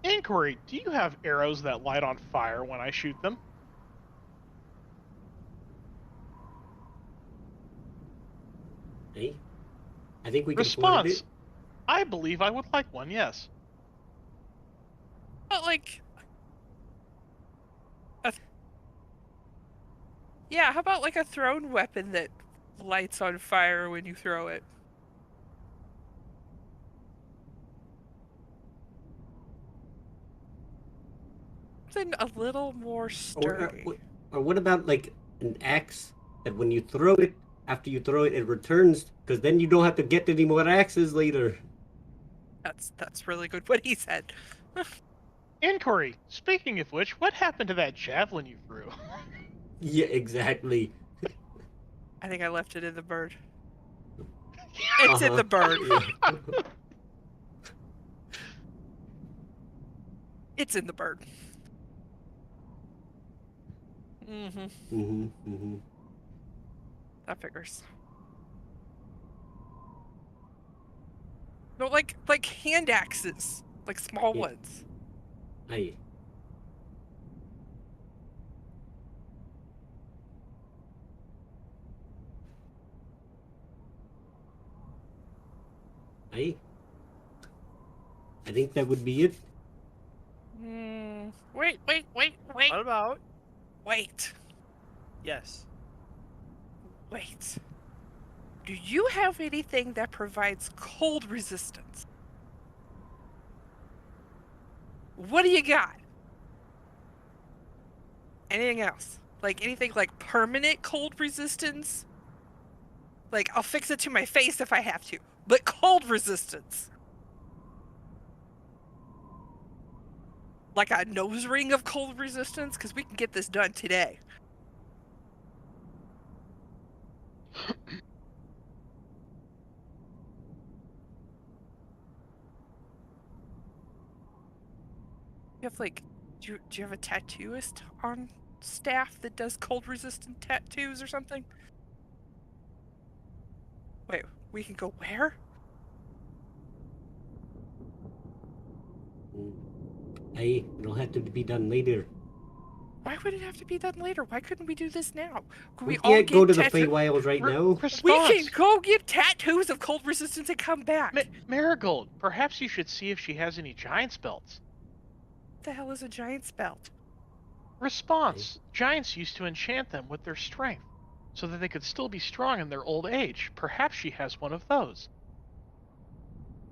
Inquiry, do you have arrows that light on fire when I shoot them? Aye. I think we can afford Response, it. I believe I would like one, yes. But like, yeah, how about like a thrown weapon that lights on fire when you throw it? Something a little more Or, sturdy. or what about like an axe that when you throw it, after you throw it, it returns? Because then you don't have to get any more axes later. That's really good what he said. Inquiry, speaking of which, what happened to that javelin you threw? Yeah, exactly. I think I left it in the bird. It's in the bird. Yeah. It's in the bird. Mm-hmm. Mm-hmm, mm-hmm. That figures. No, like hand axes, like small Yeah. ones. Aye. Aye. I think that would be it. Wait. What about? Wait. Yes. Wait. Do you have anything that provides cold resistance? What do you got? Anything else? Like anything like permanent cold resistance? Like I'll fix it to my face if I have to, but cold resistance. Like a nose ring of cold resistance? Because we can get this done today. You have like, do you have a tattooist on staff that does cold resistant tattoos or something? Wait, we can go where? Aye, it'll have to be done later. Why would it have to be done later? Why couldn't we do this now? Could We we all can't go to get the tattoo- Feywilds right now. We can Response, go get tattoos of cold resistance and come back. Marigold, perhaps you should see if she has any giant's belts. What the hell is a giant's belt? Response, giants used to enchant them with their strength, so that they could still be strong in their old age. Perhaps she has one of those.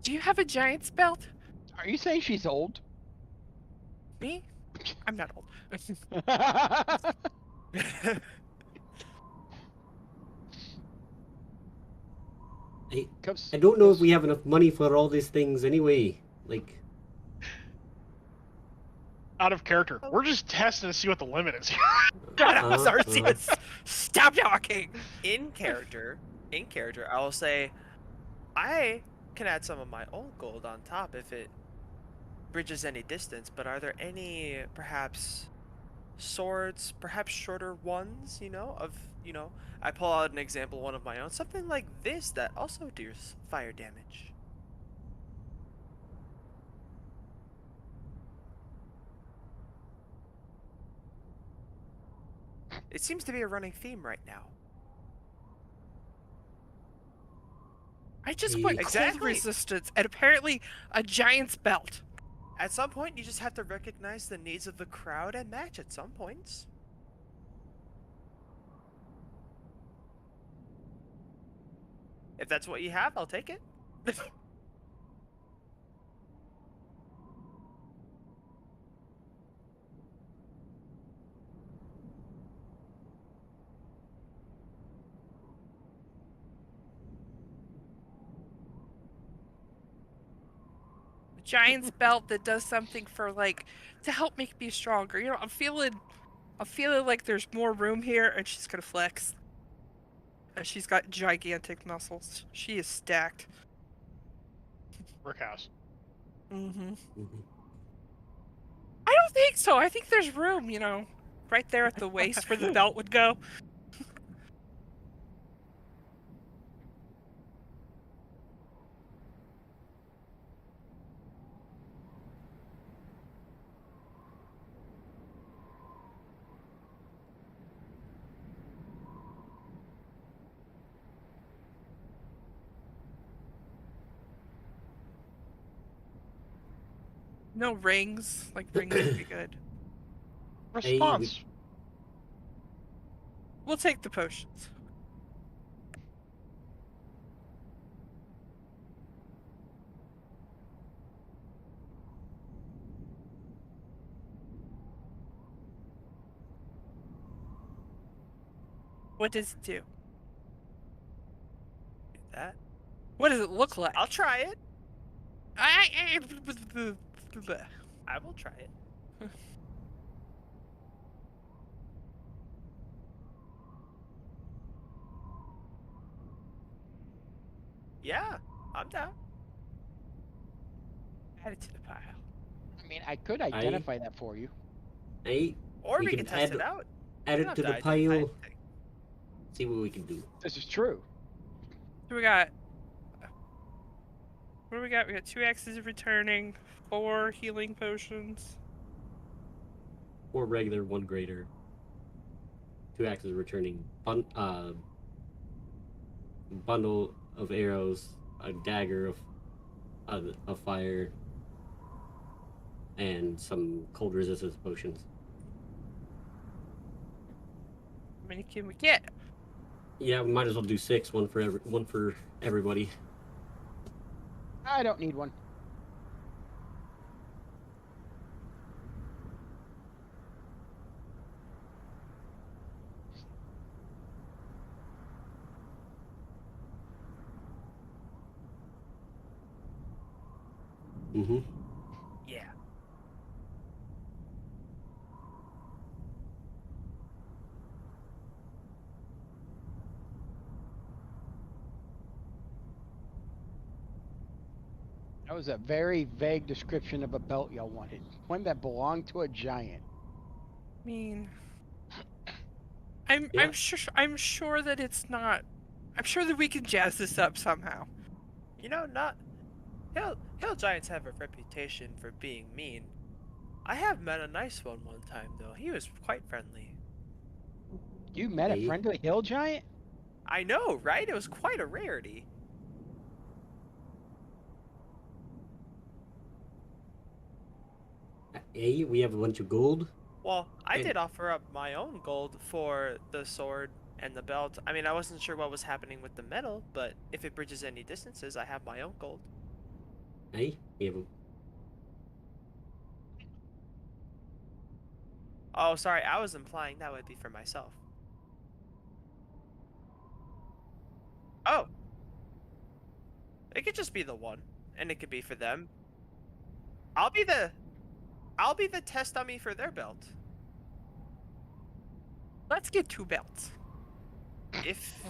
Do you have a giant's belt? Are you saying she's old? Me? I'm not old. I don't know if we have enough money for all these things anyway. Like, Out of character, we're just testing to see what the limit is. God, I'm sorry. Stop talking. In character, I will say, I can add some of my own gold on top if it bridges any distance. But are there any perhaps swords, perhaps shorter ones? I pull out an example, one of my own, something like this that also deals fire damage. It seems to be a running theme right now. I just Yeah. want cold Exactly. resistance and apparently a giant's belt. At some point, you just have to recognize the needs of the crowd and match at some points. If that's what you have, I'll take it. A giant's belt that does something for like to help make me stronger. I'm feeling like there's more room here, and she's gonna flex. She's got gigantic muscles. She is stacked. Brick house. Mm-hmm. Mhm. I don't think so. I think there's room, right there at the waist where the belt would go. No rings. Like rings would be good. Response. We'll take the potions. What does it do? Do that. What does it look like? I'll try it. I I will try it. Yeah, I'm down. add it to the pile. I mean, I could identify that for you. Hey, Or We we can can test add- it out. add You it don't to have the identify pile. anything. See what we can do. This is true. So we got. What do we got? We got 2 axes of returning, 4 healing potions. 4 regular, 1 greater. 2 axes returning. Bundle of arrows, a dagger of fire, and some cold resistance potions. How many can we get? Yeah, we might as well do 6, one for everybody. I don't need one. Mm-hmm. Yeah. That was a very vague description of a belt y'all wanted. One that belonged to a giant. I mean, I'm Yeah. sure that it's not. I'm sure that we can jazz this up somehow. You know, not hill giants have a reputation for being mean. I have met a nice one time though. He was quite friendly. You met a Hey. friendly hill giant? I know, right? It was quite a rarity. Hey, we have a bunch of gold. Well, I And- did offer up my own gold for the sword and the belt. I mean, I wasn't sure what was happening with the metal, but if it bridges any distances, I have my own gold. Hey, we have a Oh, sorry, I was implying that would be for myself. Oh, it could just be the one, and it could be for them. I'll be the test dummy for their belt. Let's get 2 belts. If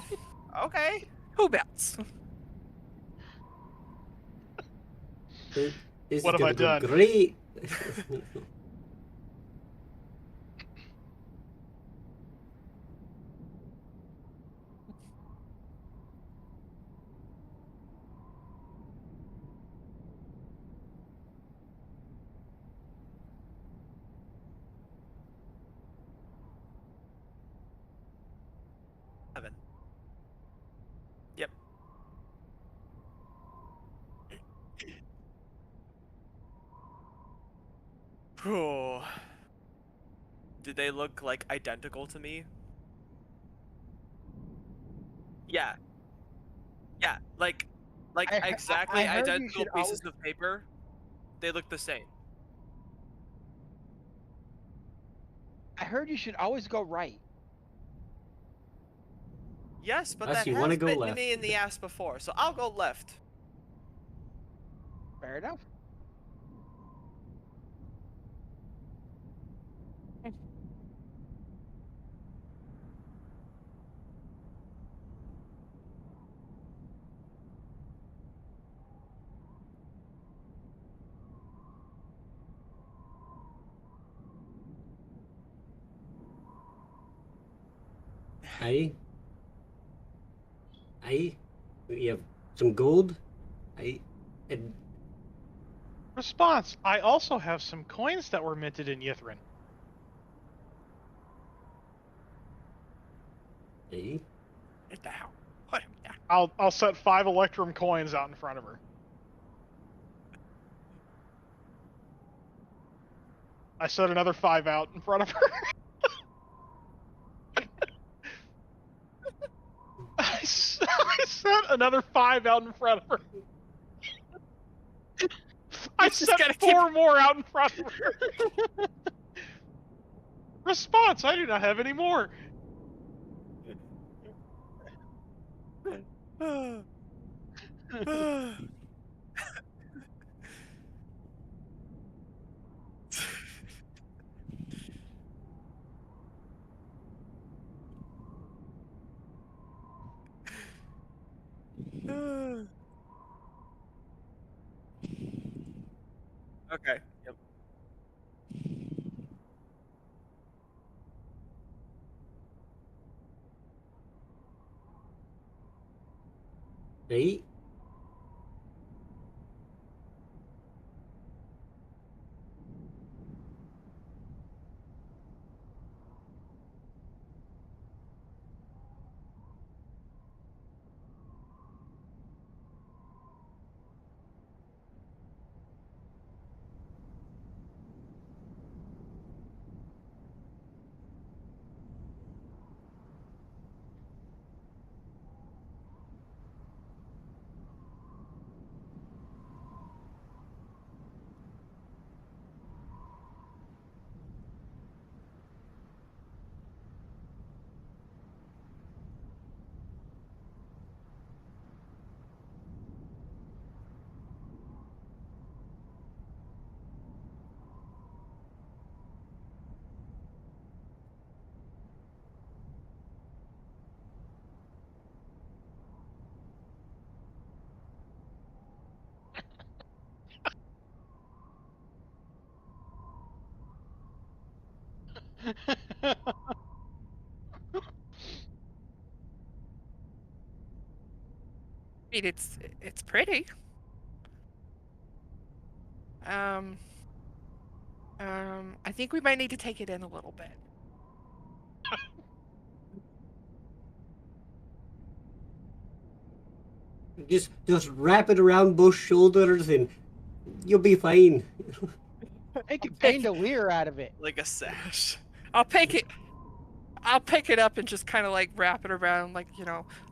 okay. 2 belts. This What is have I gonna go done? great. Seven. Yep. Oh. Did they look like identical to me? Yeah. Yeah, like exactly I heard you identical should pieces of paper. They look the same. I heard you should always go right. Yes, but Unless that you wanna has go bitten left. me in the ass before, so I'll go left. Fair enough. Aye. Aye. You have some gold. Aye. And Response: I also have some coins that were minted in Yithrin. aye. Get the hell. Put him down. I'll set 5 Electrum coins out in front of her. I set another 5 out in front of her. I set another 5 out in front of her. I He's just gotta set keep- 4 more out in front of her. Response: I do not have any more. Okay. Yep. Aye. I mean, it's pretty. Um, I think we might need to take it in a little bit. Just wrap it around both shoulders and you'll be fine. Make a bandolier out of it. Like a sash. I'll pick it up and just kind of like wrap it around like,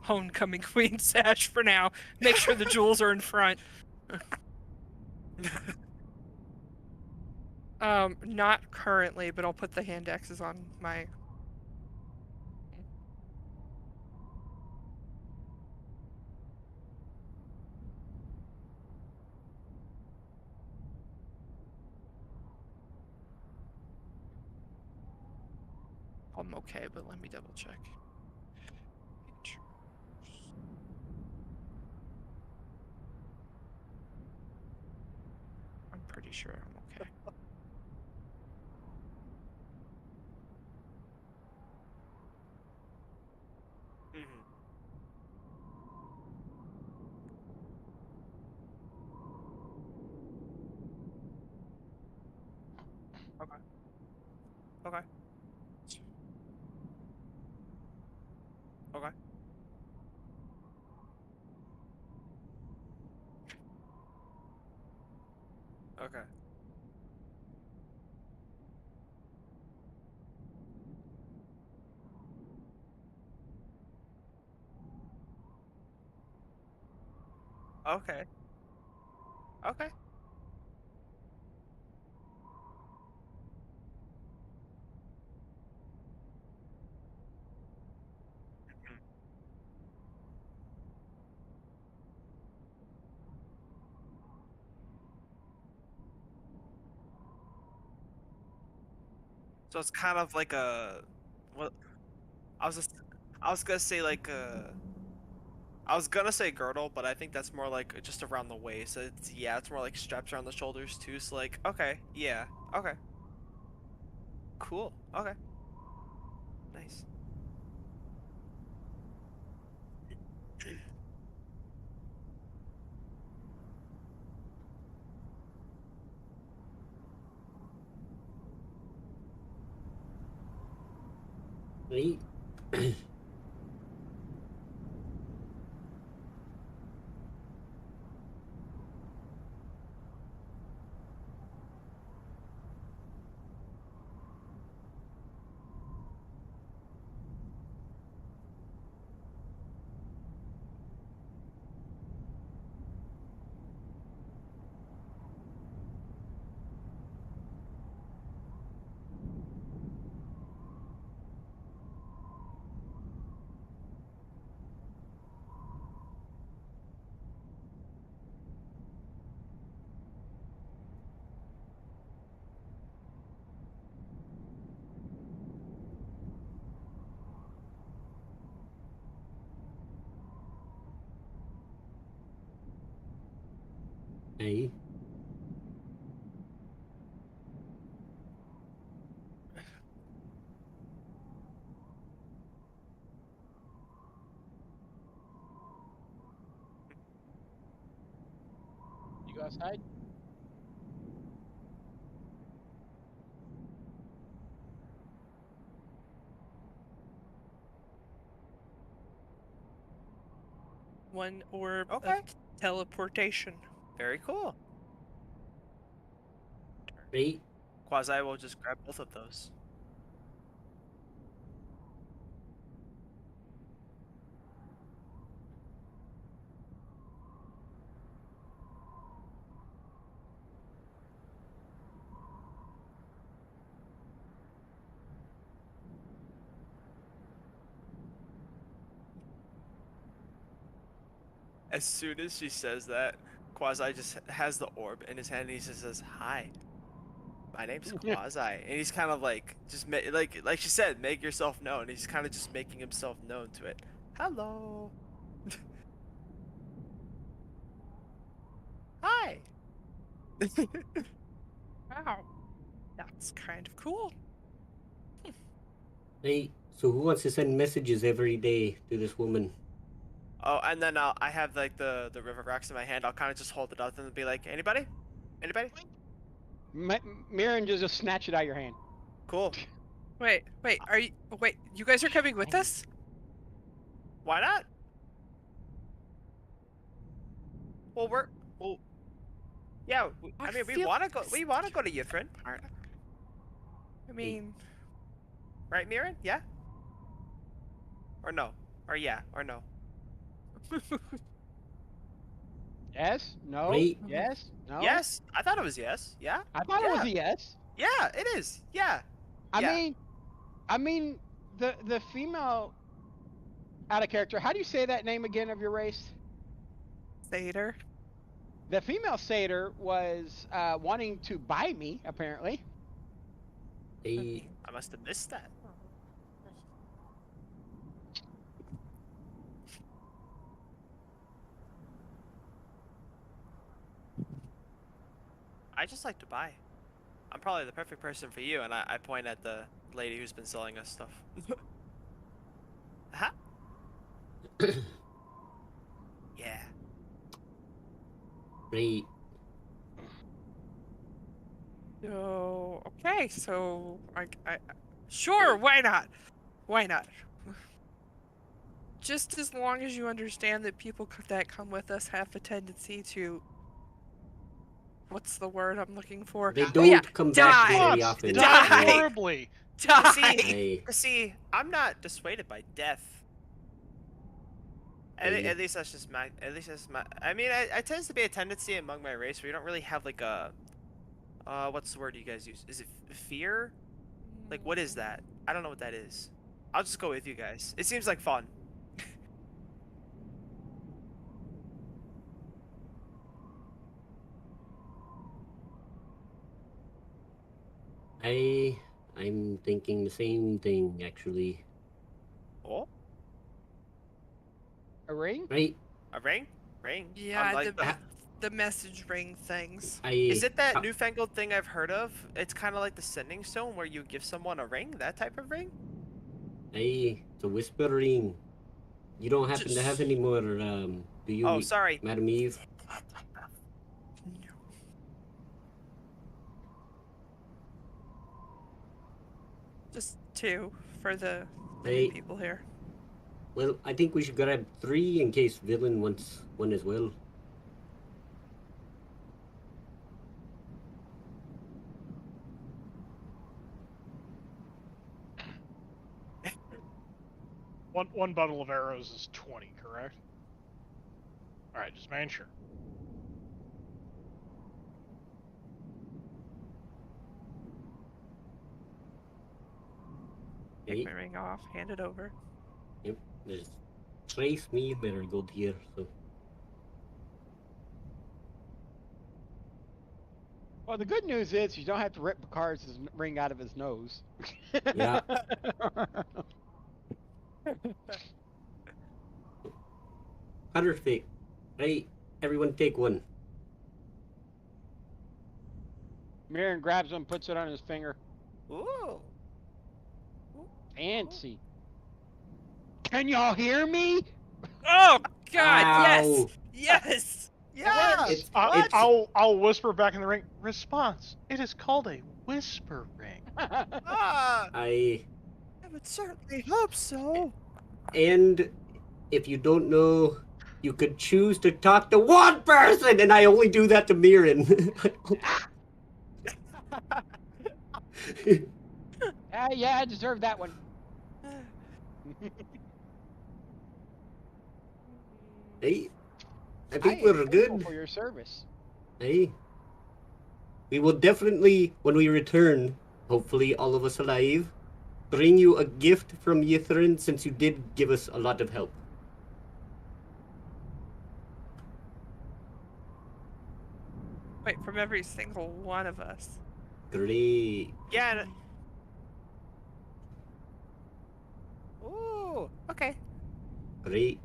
homecoming queen sash for now. Make sure the jewels are in front. Not currently, but I'll put the hand axes on my. I'm okay, but let me double check. I'm pretty sure I'm okay. Mhm. Okay. Okay. Okay. Okay. Okay. Okay. Mhm. So it's kind of like a what I was just I was gonna say like a I was gonna say girdle, but I think that's more like just around the waist. So it's more like straps around the shoulders too. So like okay, yeah, okay, cool, okay, nice. Hey. Hey. You go outside? One orb Okay. of teleportation. Very cool. Hey. Quasi will just grab both of those. As soon as she says that, Quasi just has the orb in his hand and he just says, "Hi, my name's Quasi," and he's kind of like just like she said, make yourself known. He's kind of just making himself known to it. Hello. Hi. Wow. That's kind of cool. Hey. So who wants to send messages every day to this woman? Oh, and then I have like the river rocks in my hand. I'll kind of just hold it up and be like, anybody? Anybody? Mirren just snatch it out of your hand. Cool. Wait, you guys are coming with us? Why not? Well, well, yeah. I mean, we feel want to go. this We want to go to Yithrin, part. I mean, right, Mirren? Yeah. Or no? Or yeah? Or no? Yes? No? Hey. Yes? No? Yes. I thought it was yes. Yeah. I thought it was Yeah. a yes. Yeah. It is. Yeah. I Yeah. mean, the female out of character. How do you say that name again of your race? Satyr. The female satyr was wanting to buy me, apparently. Hey. I must have missed that. I just like to buy. I'm probably the perfect person for you, and I point at the lady who's been selling us stuff. Huh? Yeah. Hey. So okay, so sure, why not? Why not? Just as long as you understand that people that come with us have a tendency to, what's the word I'm looking for? They Oh don't yeah, come back die, very What? often. Die Die! horribly. die. Hey. See, I'm not dissuaded by death. Hey. At least that's just my. At least that's my. I mean, I tends to be a tendency among my race where you don't really have like a. What's the word you guys use? Is it fear? Like, what is that? I don't know what that is. I'll just go with you guys. It seems like fun. I'm thinking the same thing actually. Oh, A ring? Right? a ring? Ring? Yeah, Like the message ring things. is it that how- newfangled thing I've heard of? It's kind of like the sending stone where you give someone a ring, that type of ring? it's a whispering. You don't happen to have Just- any more, do you, Oh, sorry. Madam Eve? No. Just two for the Hey, people here. well, I think we should grab 3 in case Villain wants one as well. One bundle of arrows is 20, correct? All right, just making sure. Take Hey, my ring off, hand it over. yep, there's Trace me better good here, so. Well, the good news is you don't have to rip Picard's ring out of his nose. Yeah. Perfect. Right, everyone take one. Mirren grabs him, puts it on his finger. Ooh. Fancy. Can y'all hear me? Oh God! Yes, Ow. yes, Yeah. It's, What? I'll whisper back in the ring. Response. It is called a whisper ring. Ah. I, I would certainly hope so. and if you don't know, you could choose to talk to one person, and I only do that to Mirren. Yeah, I deserve that one. Hey, I I think am we're grateful good. for your service. Hey, we will definitely, when we return, hopefully all of us alive, bring you a gift from Yithrin since you did give us a lot of help. Wait, from every single one of us. Great. Yeah. Ooh. Okay. Great.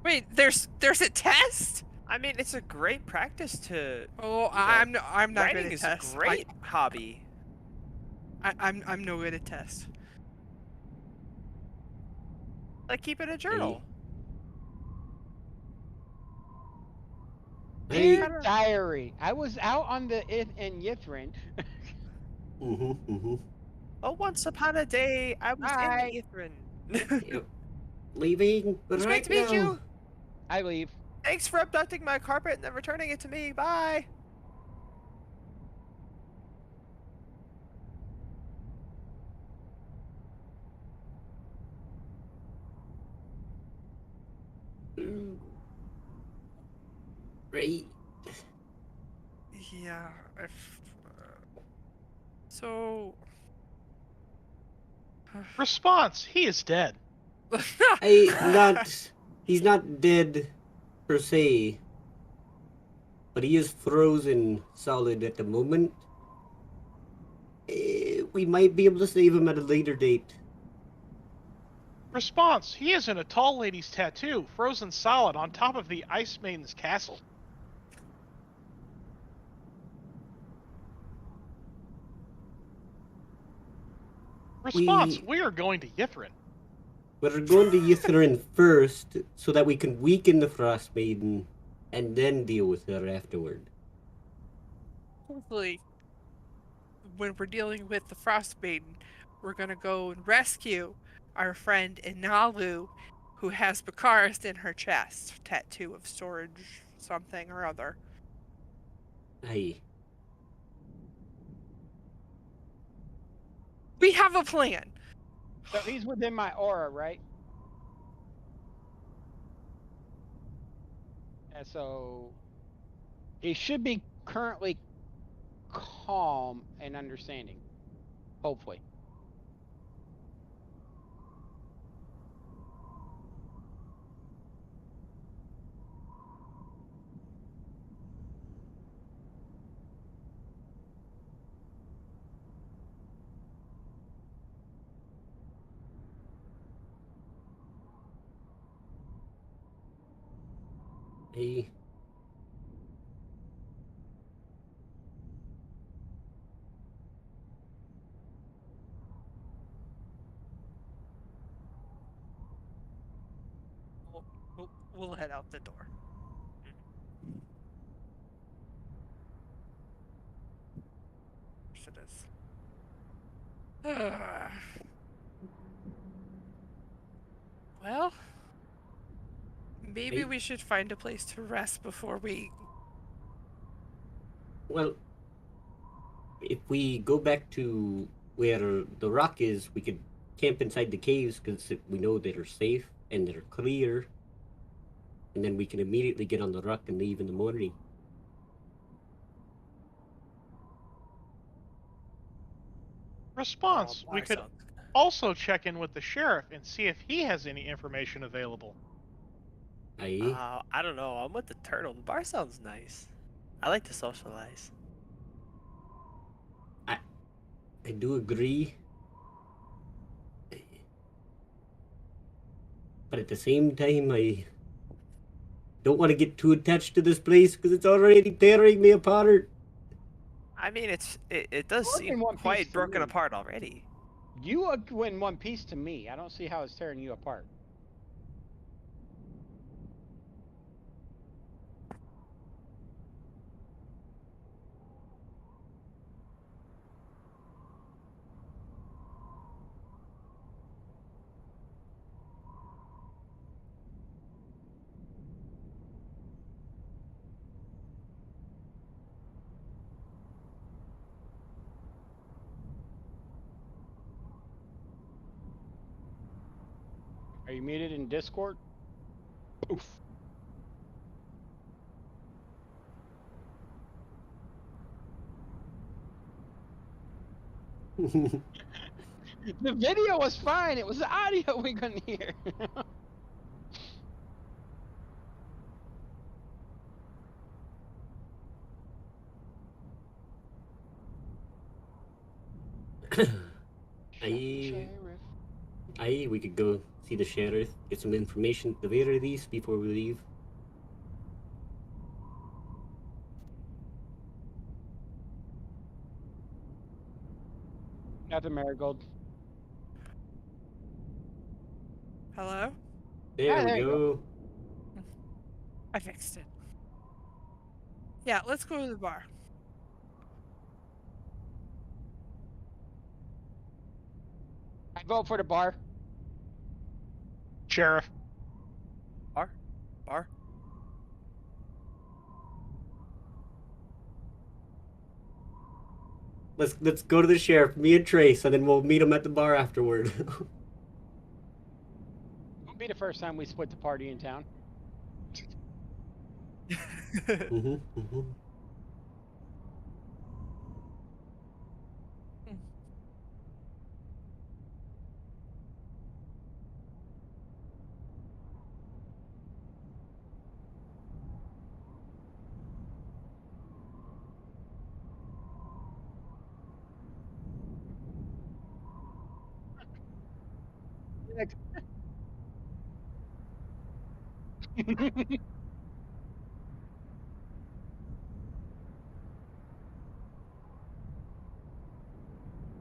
Wait, there's a test? I mean, it's a great practice to. Oh, know, I'm not good Writing at is tests. a great hobby. I'm no good at tests. Like keeping a Hey. journal. Hey. Dear diary, I was out on the in Yithrin. Mm-hmm. Oh, once upon a day, I was in Hi. the Ithrin. Yep. Leaving It's great right to meet now. you. I leave. Thanks for abducting my carpet and then returning it to me. Bye. Right. Yeah. So. Response. He is dead. He's not dead per se, but he is frozen solid at the moment. We might be able to save him at a later date. Response. He is in a tall lady's tattoo, frozen solid on top of the Ice Maiden's castle. Response. We are going to Yithrin. We're going to Yithrin first so that we can weaken the Frostmaiden and then deal with her afterward. Hopefully, when we're dealing with the Frostmaiden, we're gonna go and rescue our friend Inalu, who has Bakarist in her chest, tattoo of storage something or other. Aye. We have a plan. So he's within my aura, right? And so he should be currently calm and understanding. Hopefully. Hey. We'll head out the door. it is. Well, maybe Hey. we should find a place to rest before we. Well, if we go back to where the rock is, we could camp inside the caves because we know that they're safe and they're clear, and then we can immediately get on the rock and leave in the morning. Response. We bar could sounds also check in with the sheriff and see if he has any information available. Aye, I don't know. I'm with the turtle. The bar sounds nice. I like to socialize. I do agree. But at the same time, I don't want to get too attached to this place because it's already tearing me apart. I mean, it does Look in seem one piece quite to broken me. apart already. You are in one piece to me. I don't see how it's tearing you apart. Are you muted in Discord? Oof. The video was fine. It was the audio we couldn't hear. Aye, Sheriff. aye, we could go see the sheriff, get some information at the very least before we leave. Got the marigold. Hello? There we There you go. go. I fixed it. Yeah, let's go to the bar. I vote for the bar. Sheriff. Bar, bar. Let's go to the sheriff, me and Trace, and then we'll meet him at the bar afterward. Won't be the first time we split the party in town. Mm-hmm, mm-hmm.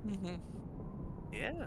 Mm-hmm. Yeah.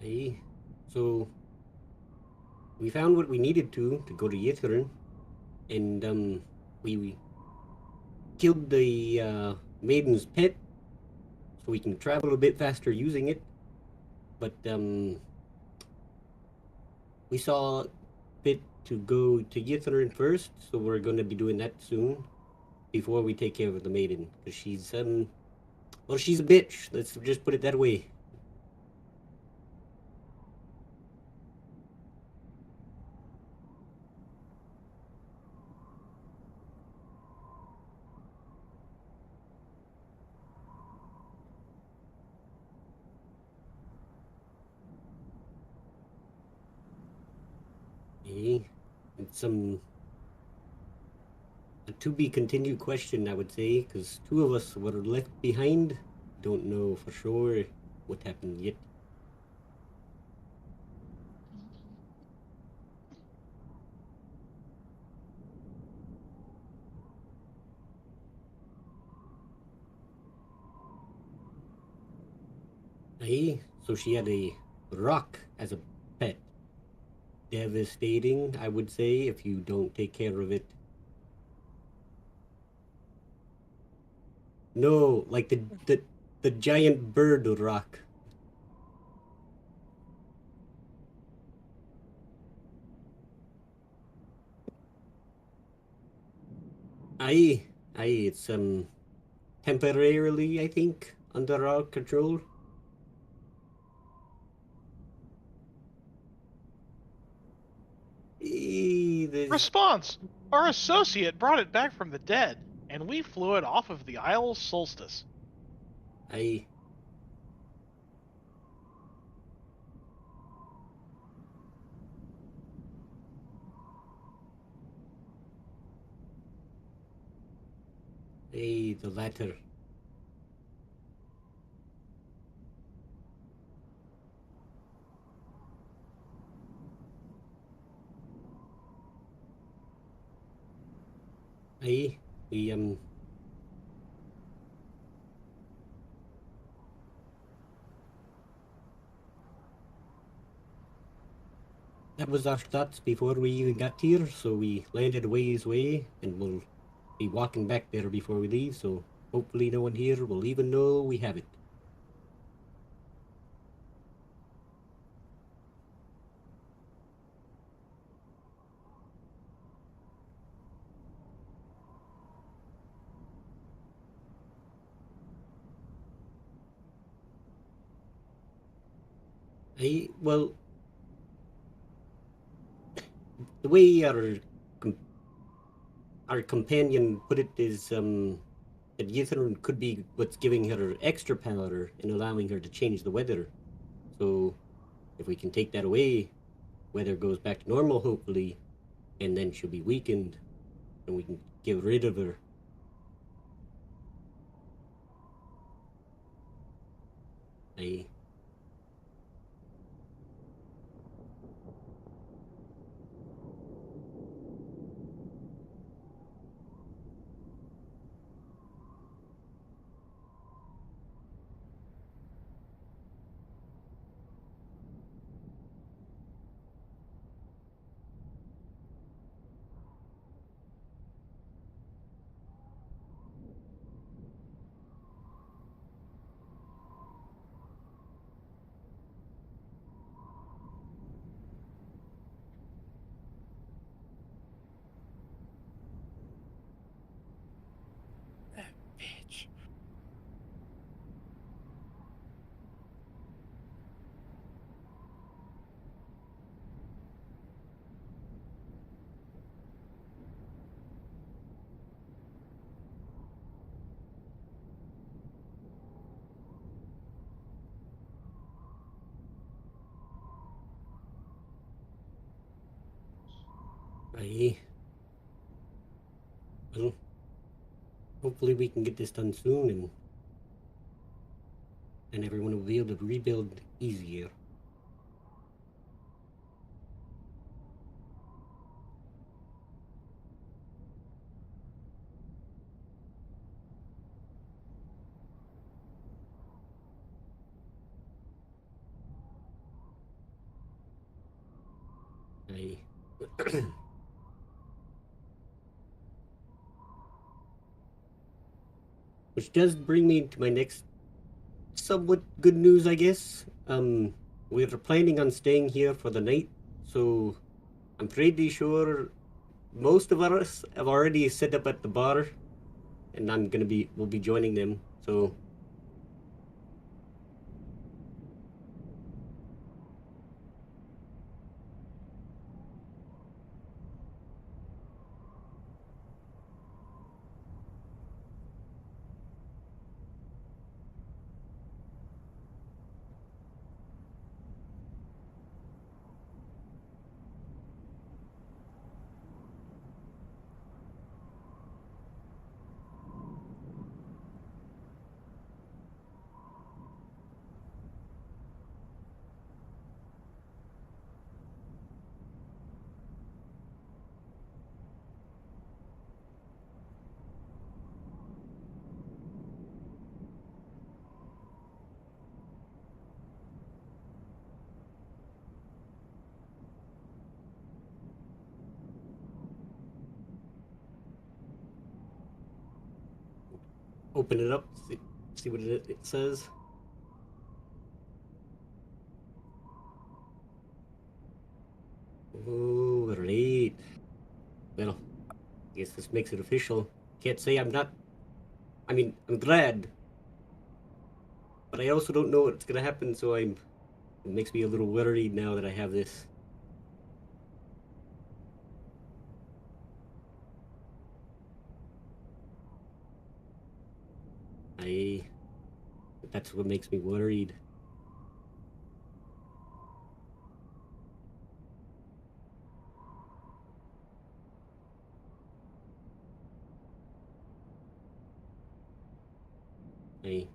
Aye. So we found what we needed to go to Yithrin, and we killed the maiden's pet so we can travel a bit faster using it. But we saw fit to go to Yithrin first, so we're gonna be doing that soon before we take care of the maiden, because she's well, she's a bitch. Let's just put it that way. Eh? It's a to be continued question, I would say, because two of us were left behind. Don't know for sure what happened yet. Eh? So she had a rock as a pet. Devastating, I would say, if you don't take care of it. No, like the giant bird rock. Aye, aye, it's temporarily, I think, under our control. There's Response: Our associate brought it back from the dead, and we flew it off of the Isle Solstice. aye. Aye, the latter. Aye, we that was our thoughts before we even got here, so we landed a ways away, and we'll be walking back there before we leave, so hopefully no one here will even know we have it. Well, the way our companion put it is that Yithrin could be what's giving her extra power and allowing her to change the weather. So if we can take that away, weather goes back to normal, hopefully, and then she'll be weakened, and we can get rid of her. I, That bitch. I, well, hopefully we can get this done soon, and everyone will be able to rebuild easier. I Which does bring me to my next somewhat good news, I guess. We're planning on staying here for the night, so I'm pretty sure most of us have already set up at the bar, and we'll be joining them. So open it up, see what it says. Oh, right. Well, I guess this makes it official. Can't say I'm not. I mean, I'm glad, but I also don't know what's gonna happen. So it makes me a little worried now that I have this. I. That's what makes me worried. I.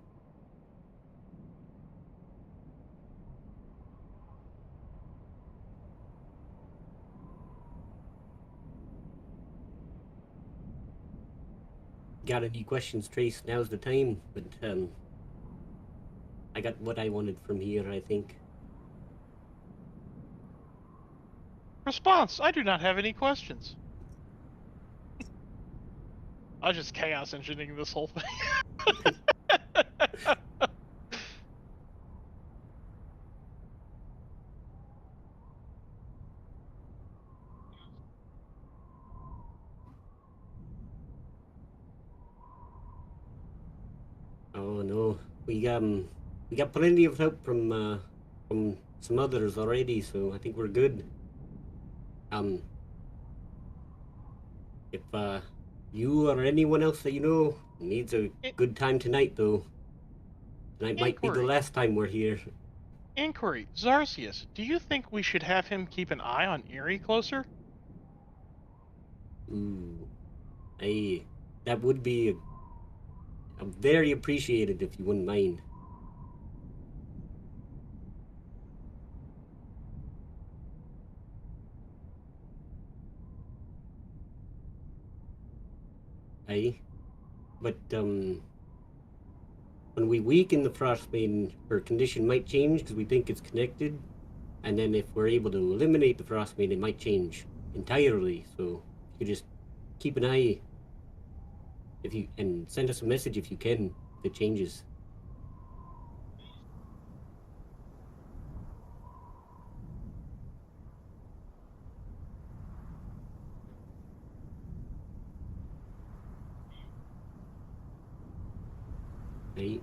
Got any questions, Trace? Now's the time. But I got what I wanted from here, I think. Response: I do not have any questions. I was just chaos engineering this whole thing. Oh no, we got plenty of help from some others already, so I think we're good. Um, if you or anyone else that you know needs a good time tonight, though, tonight might be the Inquiry. last time we're here. Inquiry. Zarcius, do you think we should have him keep an eye on Erie closer? Ooh, I that would be very appreciated if you wouldn't mind. Aye, but when we weaken the Frostmaiden, her condition might change because we think it's connected. And then if we're able to eliminate the Frostmaiden, it might change entirely. So you just keep an eye and send us a message if you can if it changes. Right?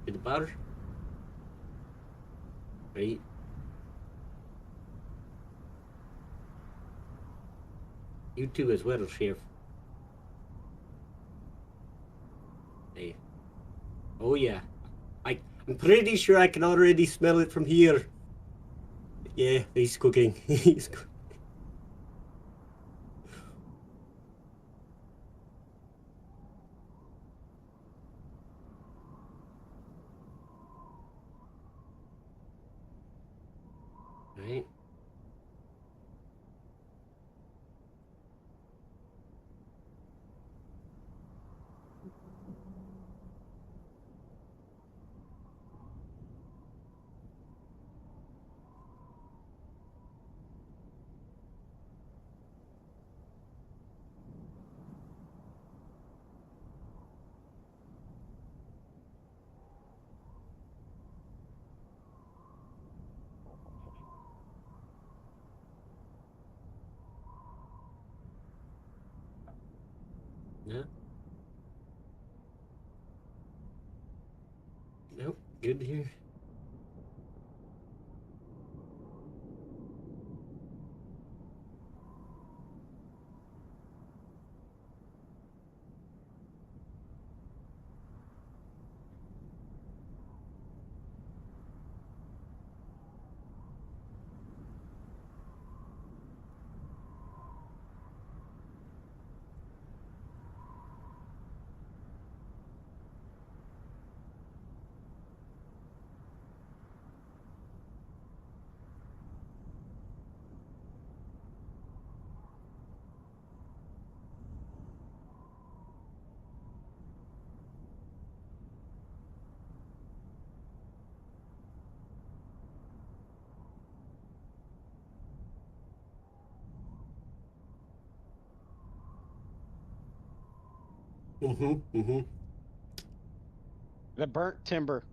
To the bar? Right? You too as well, Sheriff. Hey. Oh yeah. I'm pretty sure I can already smell it from here. Yeah, he's cooking. He's cooking. Right? Nope. Good here. Mm-hmm. Mm-hmm. The burnt timber.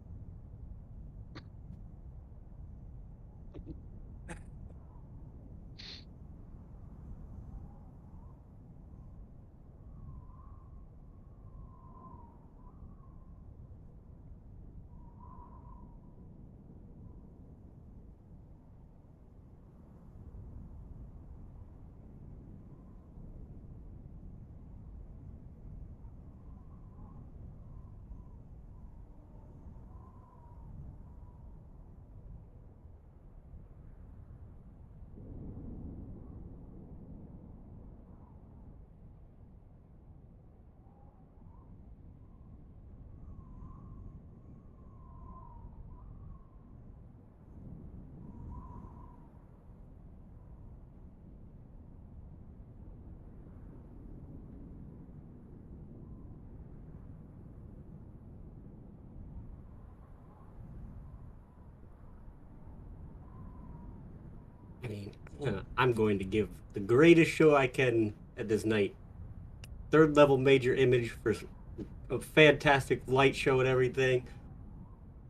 I mean, I'm going to give the greatest show I can at this night. Third level major image for a fantastic light show and everything.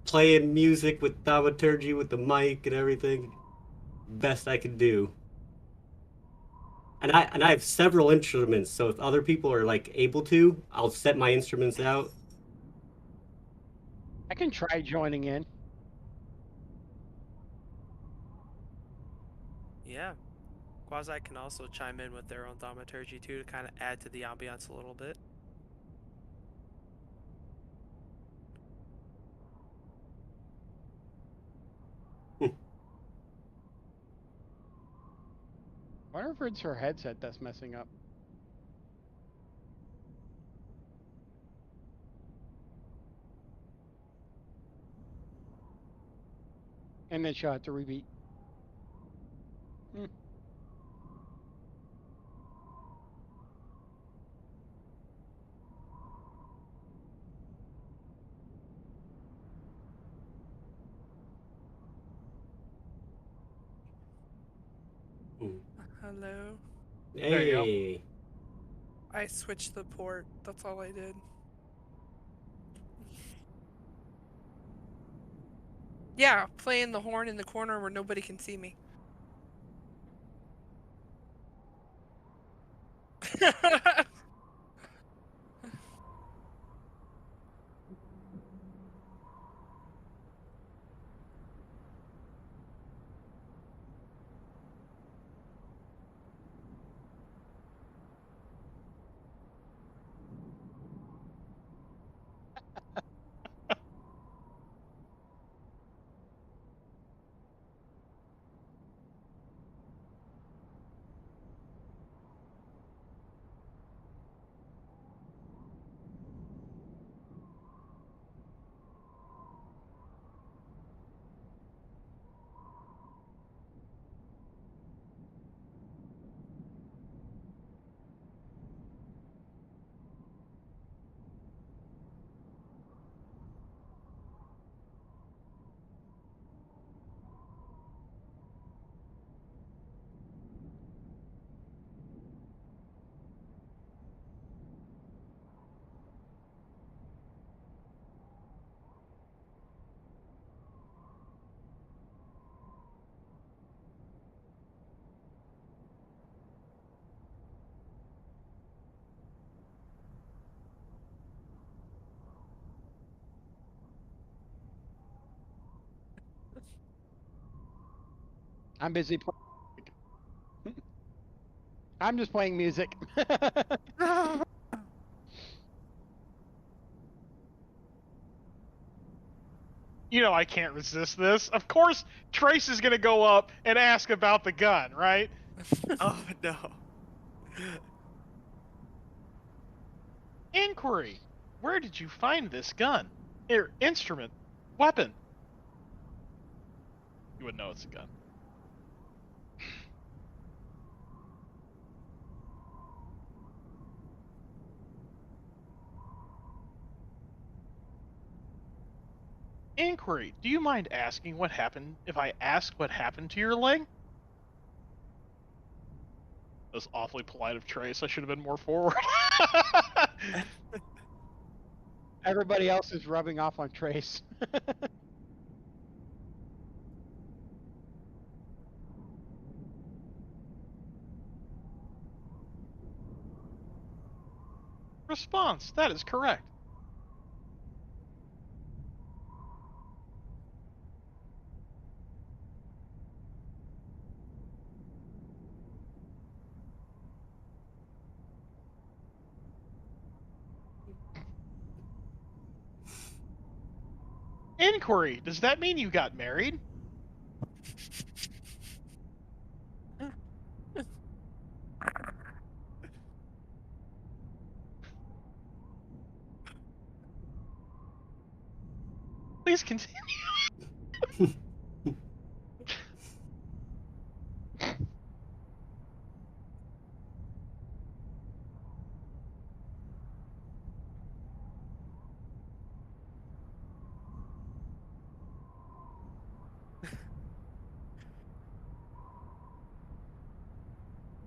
Playing music with thaumaturgy with the mic and everything. Best I can do. And I have several instruments, so if other people are like able to, I'll set my instruments out. I can try joining in. Yeah. Quasi can also chime in with their own thaumaturgy too to kind of add to the ambiance a little bit. I wonder if it's her headset that's messing up. And then she'll have to repeat. Hmm. Hello. There you go. Hey. I switched the port. That's all I did. Yeah, playing the horn in the corner where nobody can see me. I'm busy. I'm just playing music. You know I can't resist this. Of course, Trace is gonna go up and ask about the gun, right? Oh no. Inquiry. Where did you find this gun? Instrument. Weapon. You would know it's a gun. Inquiry. Do you mind asking what happened if I ask what happened to your leg? That was awfully polite of Trace. I should have been more forward. Everybody else is rubbing off on Trace. Response. That is correct. Inquiry. Does that mean you got married? Please continue.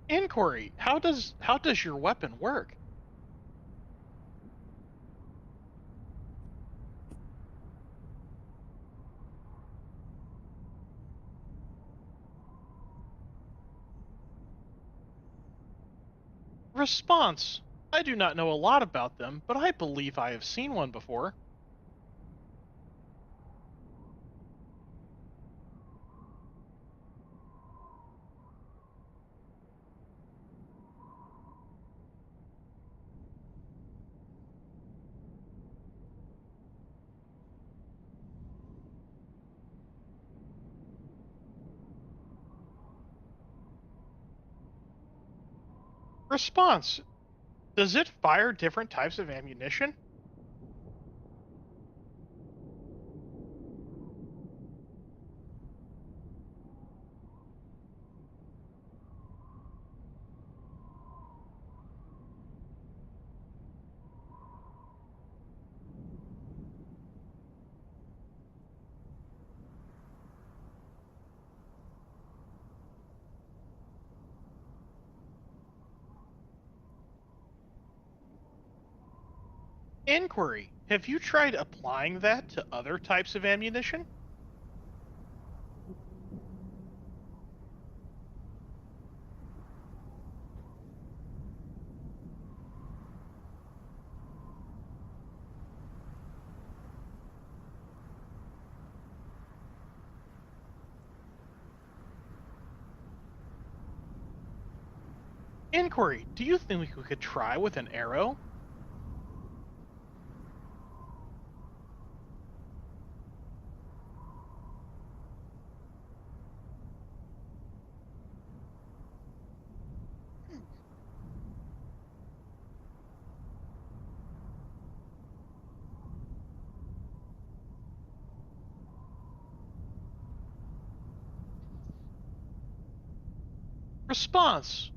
Inquiry. How does your weapon work? Response. I do not know a lot about them, but I believe I have seen one before. Response. Does it fire different types of ammunition? Inquiry. Have you tried applying that to other types of ammunition? Inquiry. Do you think we could try with an arrow? Response.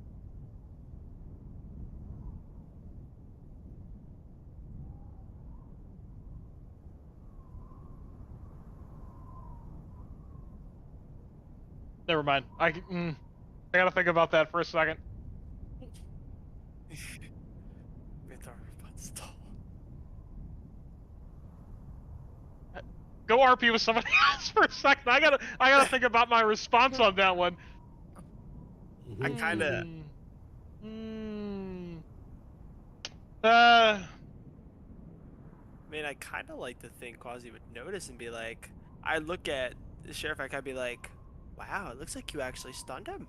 Never mind. I gotta think about that for a second. With our butts tall. Go RP with somebody else for a second. I gotta think about my response on that one. I kinda- Uh. I mean, I kind of like to think Quasi would notice and be like, I look at the sheriff, I could be like, Wow, it looks like you actually stunned him.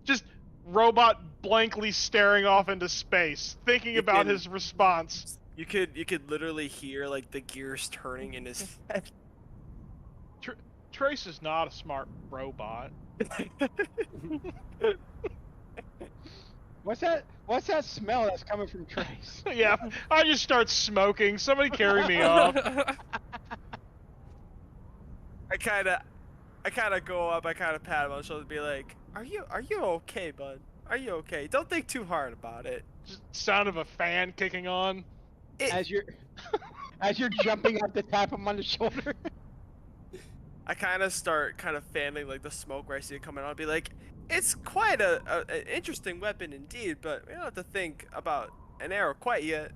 Just robot blankly staring off into space, thinking You about can- his response. You could literally hear like the gears turning in his head. Trace is not a smart robot. What's that? What's that smell that's coming from Trace? Yeah, I just start smoking. Somebody carry me off. I kind of go up. I kind of pat him on the shoulder, and be like, are you okay, bud? Are you okay? Don't think too hard about it. Just sound of a fan kicking on. As you're as you're jumping up to tap him on the shoulder. I kind of start kind of fanning like the smoke where I see it coming on. I'll be like, it's quite an interesting weapon indeed, but we don't have to think about an arrow quite yet.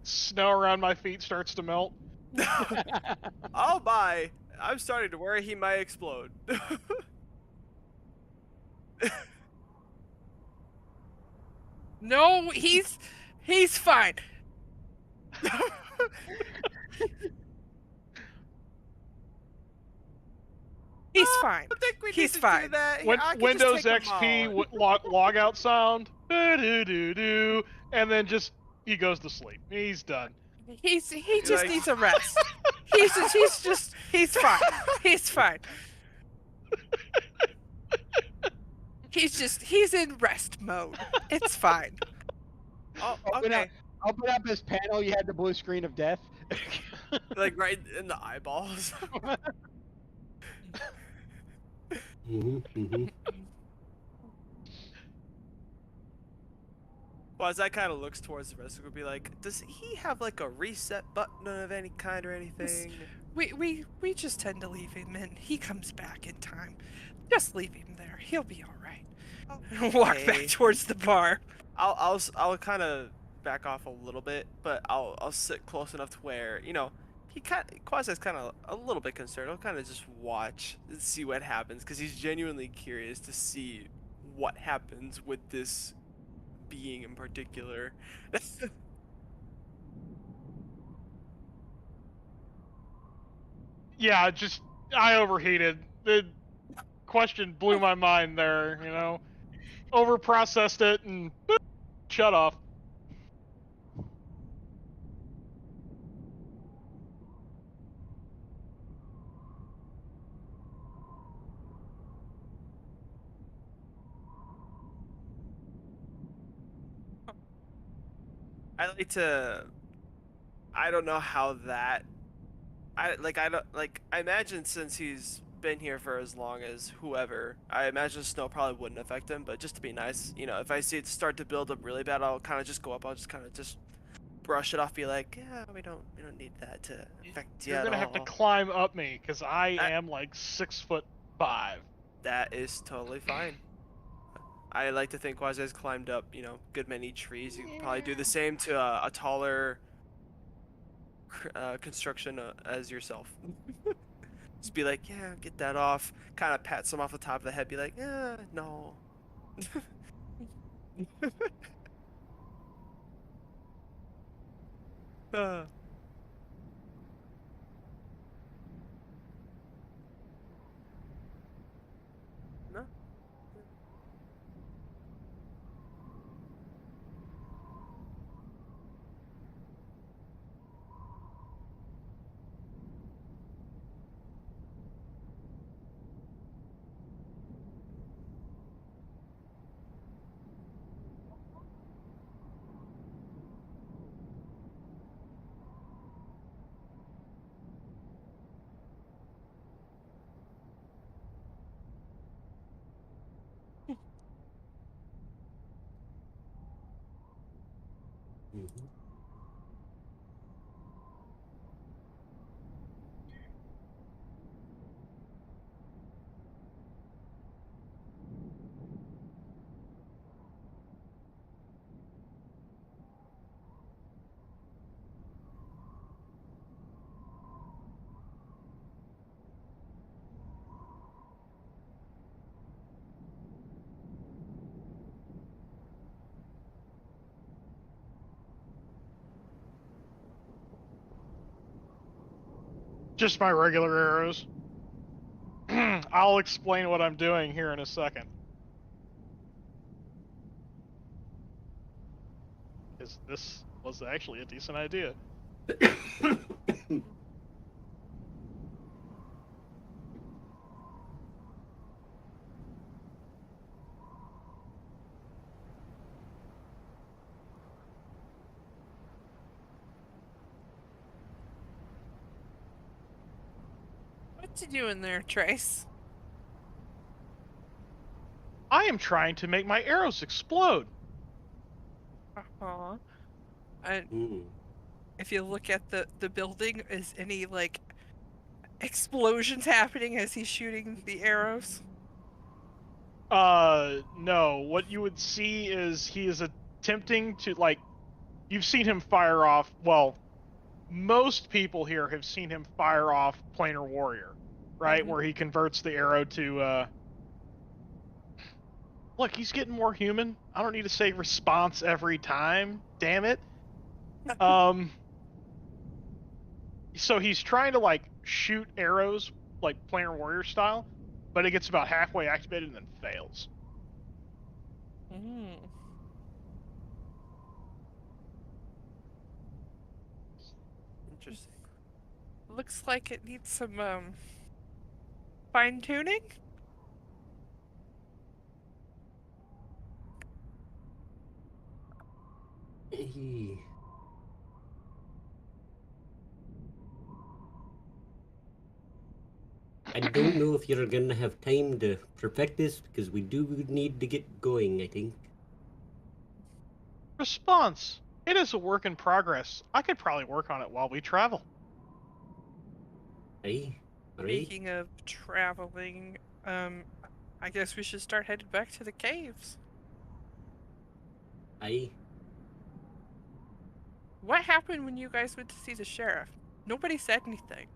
Snow around my feet starts to melt. Oh my! I'm starting to worry he might explode. No, he's fine. He's fine. I think we He's need to fine. do that. When I can Windows just take him XP out. log out sound, do, and then just he goes to sleep. He's done. He just Like- needs a rest. He's fine. He's fine. He's in rest mode. It's fine. Oh, Open okay. up, open up his panel. You had the blue screen of death. Like right in the eyeballs. Well, as I kind of looks towards the rest, it would be like, does he have like a reset button of any kind or anything? We just tend to leave him and he comes back in time. Just leave him there. He'll be all right. Walk Okay. back towards the bar. I'll kind of back off a little bit, but I'll sit close enough to where Quasi's kind of a little bit concerned. I'll kind of just watch and see what happens because he's genuinely curious to see what happens with this being in particular. Yeah, just I overheated. The question blew my mind there. Overprocessed it and shut off. I like to. I don't know how that. I don't like. I imagine since he's been here for as long as whoever, I imagine snow probably wouldn't affect him. But just to be nice, if I see it start to build up really bad, I'll kind of just go up. I'll just kind of just brush it off. Be like, yeah, we don't need that to affect you You're at gonna all. have to climb up me because I am like 6'5". That is totally fine. I like to think Quasi's climbed up, good many trees. You could probably do the same to a taller construction as yourself. Just be like, yeah, get that off. Kind of pat some off the top of the head. Be like, no. uh. No. Just my regular arrows. I'll explain what I'm doing here in a second. Because this was actually a decent idea. What you doing there, Trace? I am trying to make my arrows explode. Uh-huh. And Hmm. if you look at the building, is any like explosions happening as he's shooting the arrows? No. What you would see is he is attempting to, like, you've seen him fire off, well, most people here have seen him fire off Planar Warrior, right? Mhm. Where he converts the arrow to, look, he's getting more human. I don't need to say response every time. Damn it. So he's trying to, like, shoot arrows, like, Planar Warrior style, but it gets about halfway activated and then fails. Mm. Interesting. Looks like it needs some fine tuning. Eh. I don't know if you're gonna have time to perfect this because we do need to get going, I think. Response. It is a work in progress. I could probably work on it while we travel. Aye. Alright. Speaking of traveling, I guess we should start heading back to the caves. Aye. What happened when you guys went to see the sheriff? Nobody said anything.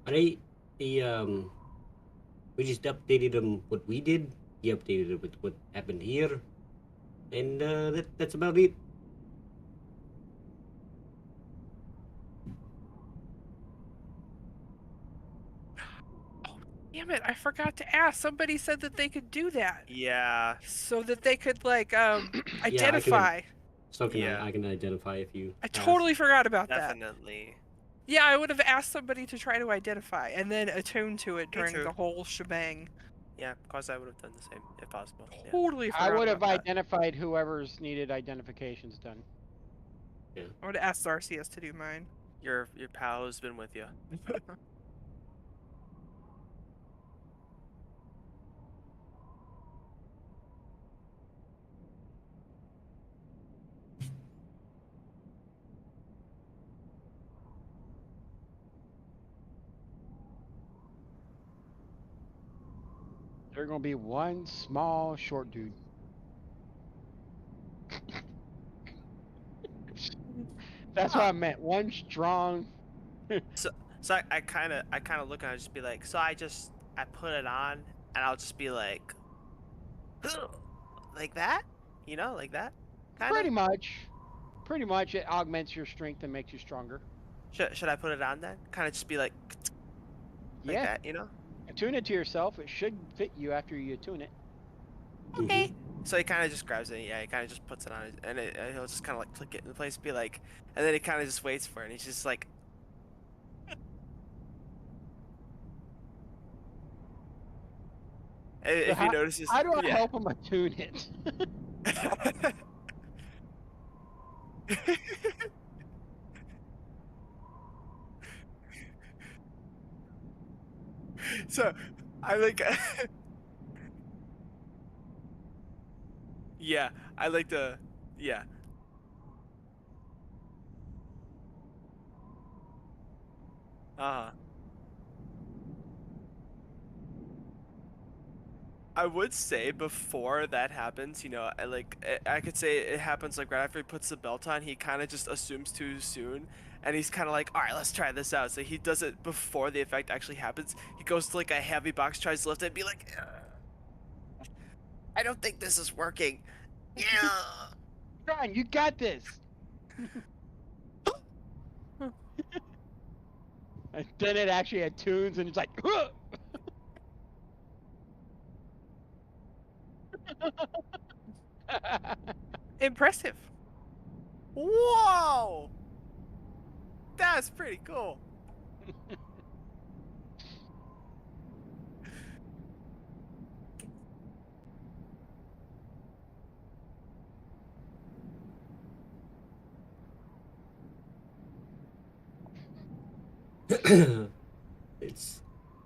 Alright. We just updated him what we did. He updated it with what happened here. And that's about it. Damn it, I forgot to ask. Somebody said that they could do that. Yeah. So that they could like Yeah, identify. So can Yeah. I can identify if you I ask. totally forgot about that. Definitely. Yeah, I would have asked somebody to try to identify and then attune to it during too. the whole shebang. Yeah, of course I would have done the same if possible. Yeah. Totally forgot I would have about that. identified whoever's needed identifications done. I would have asked Arceus to do mine. Your pal has been with you. There's gonna be one small short dude. That's what I meant. One strong. So I kind of look and I just be like, so I put it on and I'll just be like, like that, like that. Pretty much. Pretty much, it augments your strength and makes you stronger. Should I put it on then? Kind of just be like Yeah. that, Attune it to yourself. It should fit you after you attune it. Okay. So he kind of just grabs it. Yeah, he kind of just puts it on, and he'll just kind of like click it in place, be like, and then he kind of just waits for it. And he's just like, if he notices. How do I yeah. help him attune it? So I like. Yeah, I like to. Yeah. I would say before that happens, I could say it happens like right after he puts the belt on, he kind of just assumes too soon, and he's kind of like, all right, let's try this out. So he does it before the effect actually happens. He goes to like a heavy box, tries to lift it, and be like, I don't think this is working. Yeah. John, you got this. And then it actually had tunes, and it's like, "Huh!" Impressive. Whoa! That's pretty cool. It's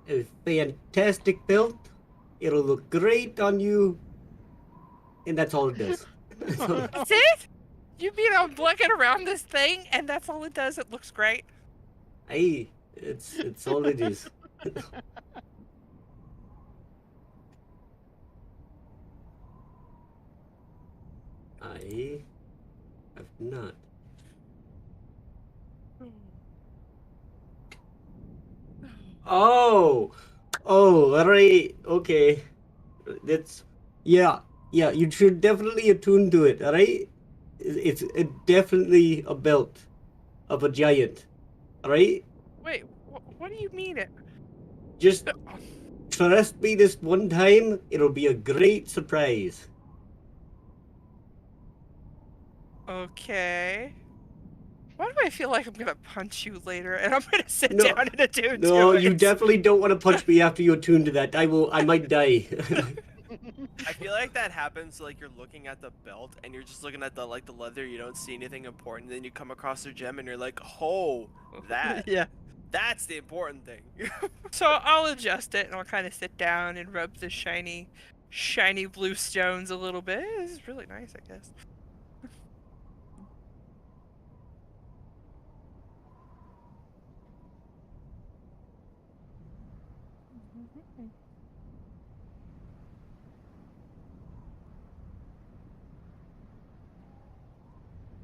a fantastic build. It'll look great on you. And that's all it does. That's it? You mean I'm looking around this thing and that's all it does? It looks great. Hey, it's all it is. I have not. Oh, alright, okay. That's yeah, You should definitely attune to it. Alright, it's definitely a belt of a giant. Alright, Wait, what do you mean it? just trust me this one time. It'll be a great surprise. Okay. Why do I feel like I'm gonna punch you later and I'm gonna sit No, down and attune No, to it? you definitely don't want to punch me after you attune to that. I might die. I feel like that happens like you're looking at the belt and you're just looking at the leather, you don't see anything important, then you come across their gem and you're like, oh, Yeah. that's the important thing. So I'll adjust it and I'll kind of sit down and rub the shiny blue stones a little bit. This is really nice, I guess.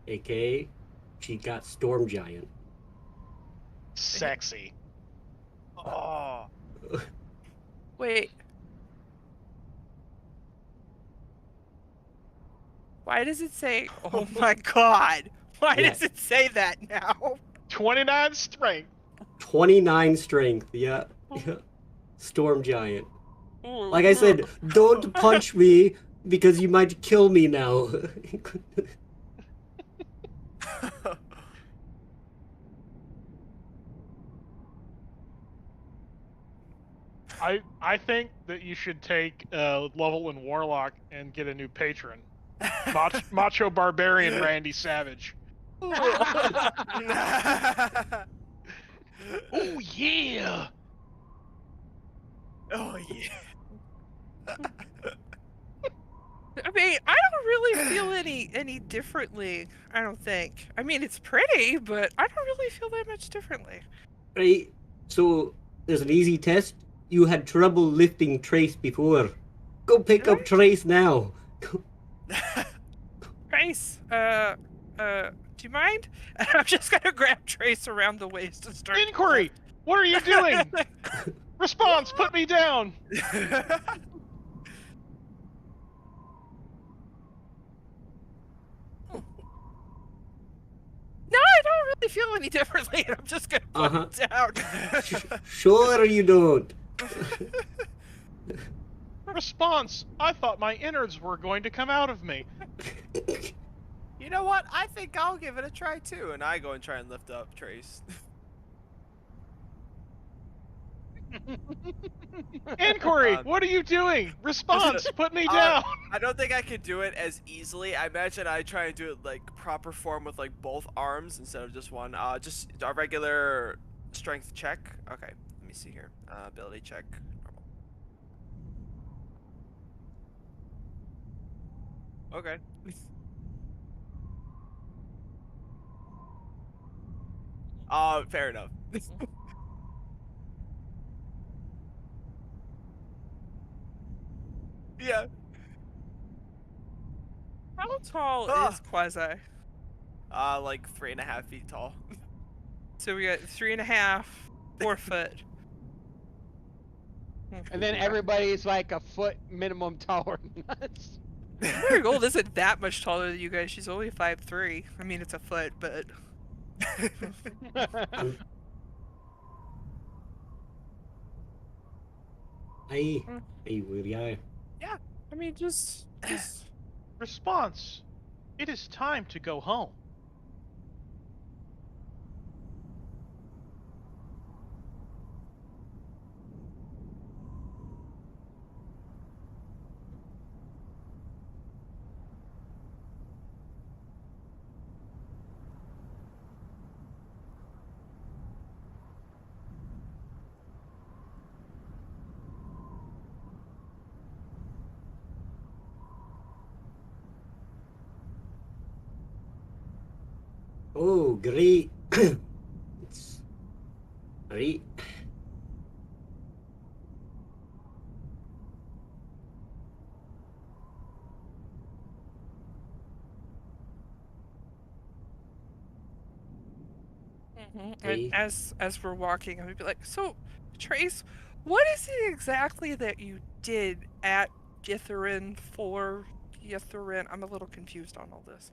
AKA, she got Storm Giant. Sexy. Oh. Wait. Why does it say, oh my god? Why Yeah. does it say that now? 29 strength. 29 strength, yeah. Storm Giant. Like I said, don't punch me because you might kill me now. I think that you should take level in Warlock and get a new patron. Macho Barbarian Randy Savage. Oh yeah! Oh yeah. I mean, I don't really feel any differently, I don't think. I mean, it's pretty, but I don't really feel that much differently. Right? So, there's an easy test. You had trouble lifting Trace before. Go pick up Trace now. Trace, do you mind? I'm just gonna grab Trace around the waist and start. Inquiry! What are you doing? Response, put me down! No, I don't really feel any differently. I'm just gonna put it down. Sure you don't. Response, I thought my innards were going to come out of me. You know what? I think I'll give it a try too, and I go and try and lift up Trace. Inquiry, what are you doing? Response, put me down! I don't think I could do it as easily. I imagine I try and do it like proper form with like both arms instead of just one. Just a regular strength check. Okay, let me see here. Ability check. Normal. Okay. Fair enough. Yeah. How tall is Quasi? Like 3.5 feet tall. So we got 3.5, 4 foot. And then everybody's like a foot minimum taller than us. Marigold isn't that much taller than you guys. She's only 5'3". I mean, it's a foot, but. Ay, Mm. ay, Willie, ay. Yeah, I mean, just Response. It is time to go home. Oh, great. It's great. and Ay. as we're walking, I would be like, so Trace, what is it exactly that you did at Githarin for Githarin? I'm a little confused on all this.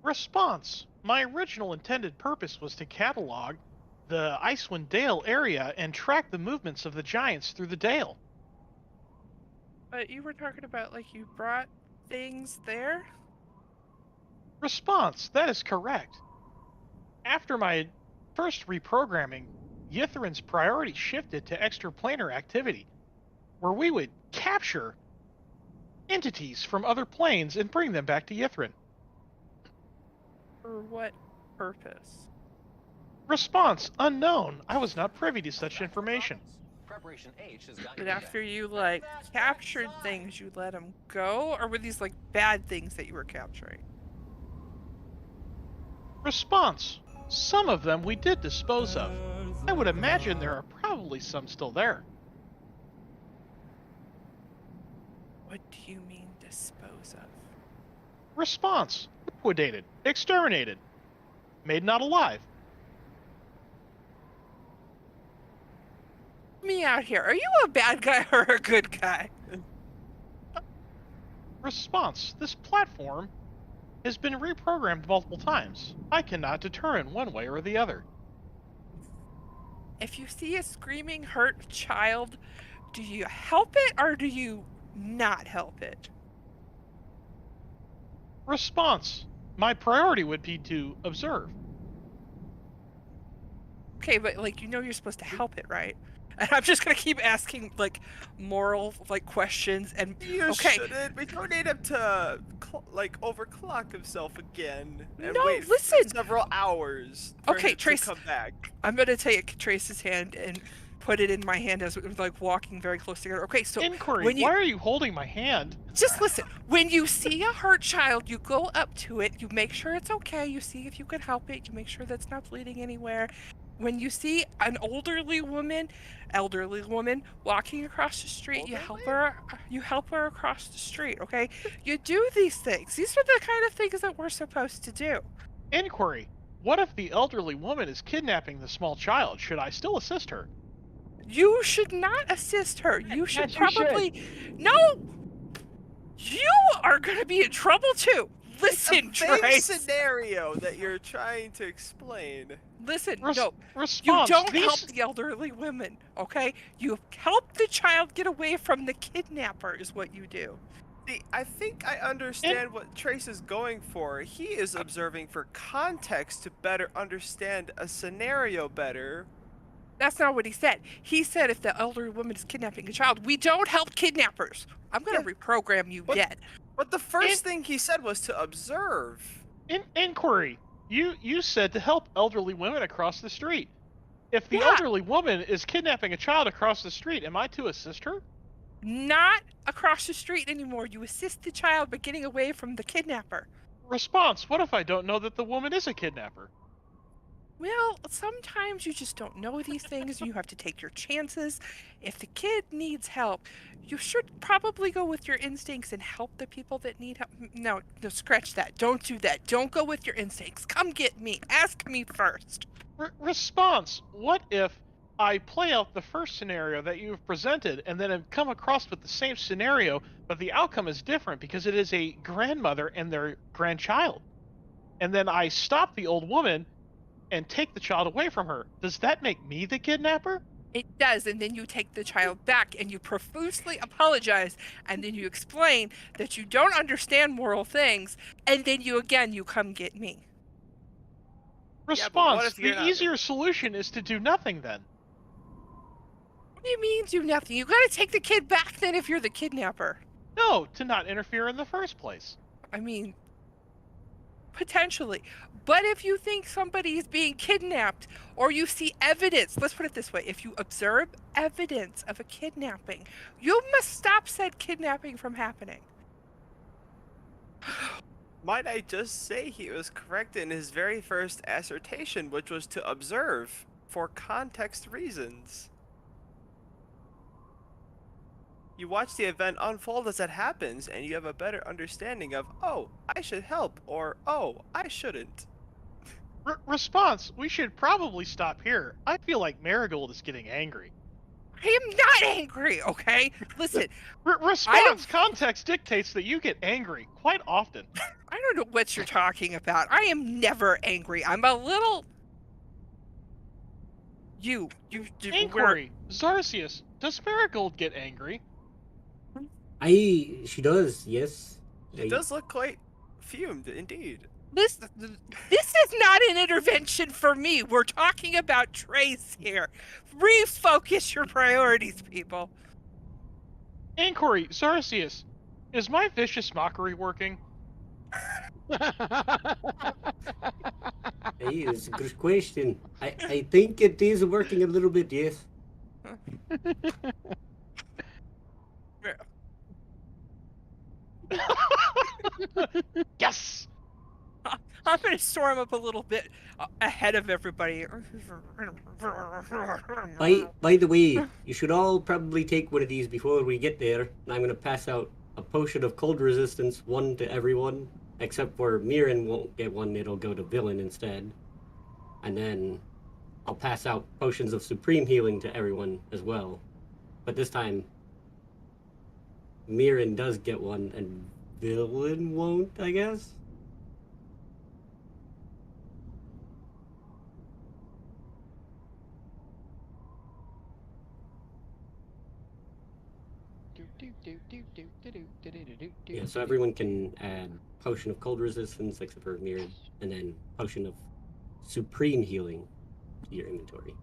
Response. My original intended purpose was to catalog the Icewind Dale area and track the movements of the giants through the Dale. But you were talking about like you brought things there. Response. That is correct. After my first reprogramming, Yithrin's priority shifted to extraplanar activity, where we would capture entities from other planes and bring them back to Yithrin. For what purpose? Response. Unknown. I was not privy to such information. Preparation H has got But you after you like captured things, you let them go, or were these like bad things that you were capturing? Response. Some of them we did dispose of. I would imagine there are probably some still there. What do you mean dispose of? Response. Liquidated. Exterminated. Made not alive. Me out here. Are you a bad guy or a good guy? Response. This platform has been reprogrammed multiple times. I cannot determine one way or the other. If you see a screaming hurt child, do you help it or do you not help it? Response. My priority would be to observe. Okay, but like you know you're supposed to help it, right? And I'm just gonna keep asking like moral like questions and You okay. shouldn't. We don't need him to like overclock himself again and No, wait listen. several hours for Okay, him Trace. to come back. I'm gonna take Trace's hand and put it in my hand as we're like walking very close together. Okay, so Inquiry. when you Why are you holding my hand? just listen, when you see a hurt child, you go up to it, you make sure it's okay, you see if you can help it, you make sure that's not bleeding anywhere. When you see an elderly woman walking across the street, you help her across the street, okay? You do these things. These are the kind of things that we're supposed to do. Inquiry. What if the elderly woman is kidnapping the small child? Should I still assist her? You should not assist her. You should Yes, you should. probably No! You are gonna be in trouble too. Listen, It's a vague Trace. scenario that you're trying to explain. Listen, Res- no. You response. don't These... help the elderly women, okay? You help the child get away from the kidnapper is what you do. See, I think I understand what Trace is going for. He is observing for context to better understand a scenario better. That's not what he said. He said if the elderly woman is kidnapping a child, we don't help kidnappers. I'm gonna reprogram you What? dead. But the first thing he said was to observe. Inquiry. You said to help elderly women across the street. If the Yeah. elderly woman is kidnapping a child across the street, am I to assist her? Not across the street anymore. You assist the child by getting away from the kidnapper. Response. What if I don't know that the woman is a kidnapper? Well, sometimes you just don't know these things. You have to take your chances. If the kid needs help, you should probably go with your instincts and help the people that need help. No, scratch that. Don't do that. Don't go with your instincts. Come get me. Ask me first. Response. What if I play out the first scenario that you've presented and then have come across with the same scenario, but the outcome is different because it is a grandmother and their grandchild? And then I stop the old woman and take the child away from her. Does that make me the kidnapper? It does, and then you take the child back and you profusely apologize, and then you explain that you don't understand moral things, and then you come get me. Yeah, but what Response: if you're the not- easier solution is to do nothing then. What do you mean do nothing? You gotta take the kid back then if you're the kidnapper. No, to not interfere in the first place. I mean, potentially. But if you think somebody is being kidnapped or you see evidence, let's put it this way, if you observe evidence of a kidnapping, you must stop said kidnapping from happening. Might I just say he was correct in his very first assertion, which was to observe for context reasons. You watch the event unfold as it happens, and you have a better understanding of, oh, I should help, or oh, I shouldn't. Response: we should probably stop here. I feel like Marigold is getting angry. I am not angry, okay? Listen, Response: context dictates that you get angry quite often. I don't know what you're talking about. I am never angry. I'm a little... You Inquiry: Zarcius, does Marigold get angry? She does, yes. He does look quite fumed, indeed. This is not an intervention for me. We're talking about Trace here. Refocus your priorities, people. Inquiry: Zarcius, is my vicious mockery working? Hey, it's a good question. I think it is working a little bit, yes. Yes! I'm going to storm up a little bit ahead of everybody. By the way, you should all probably take one of these before we get there. And I'm going to pass out a potion of cold resistance, one to everyone, except for Mirren won't get one, it'll go to Villain instead. And then I'll pass out potions of supreme healing to everyone as well. But this time, Mirren does get one, and Villain won't, I guess? Yeah, so everyone can add potion of cold resistance, except for Mirren, and then potion of supreme healing to your inventory.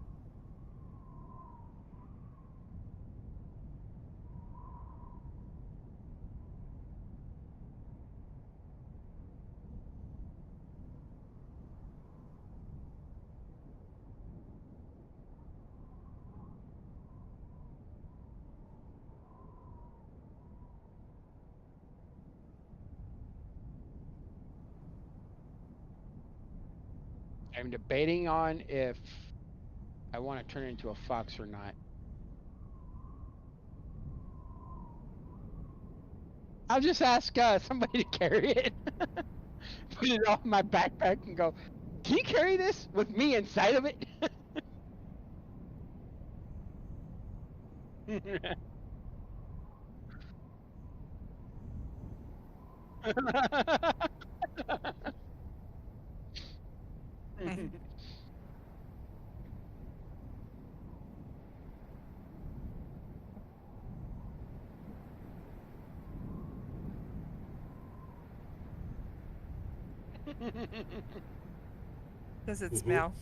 I'm debating on if I want to turn into a fox or not. I'll just ask somebody to carry it. Put it off my backpack and go, can you carry this with me inside of it? Does it smell?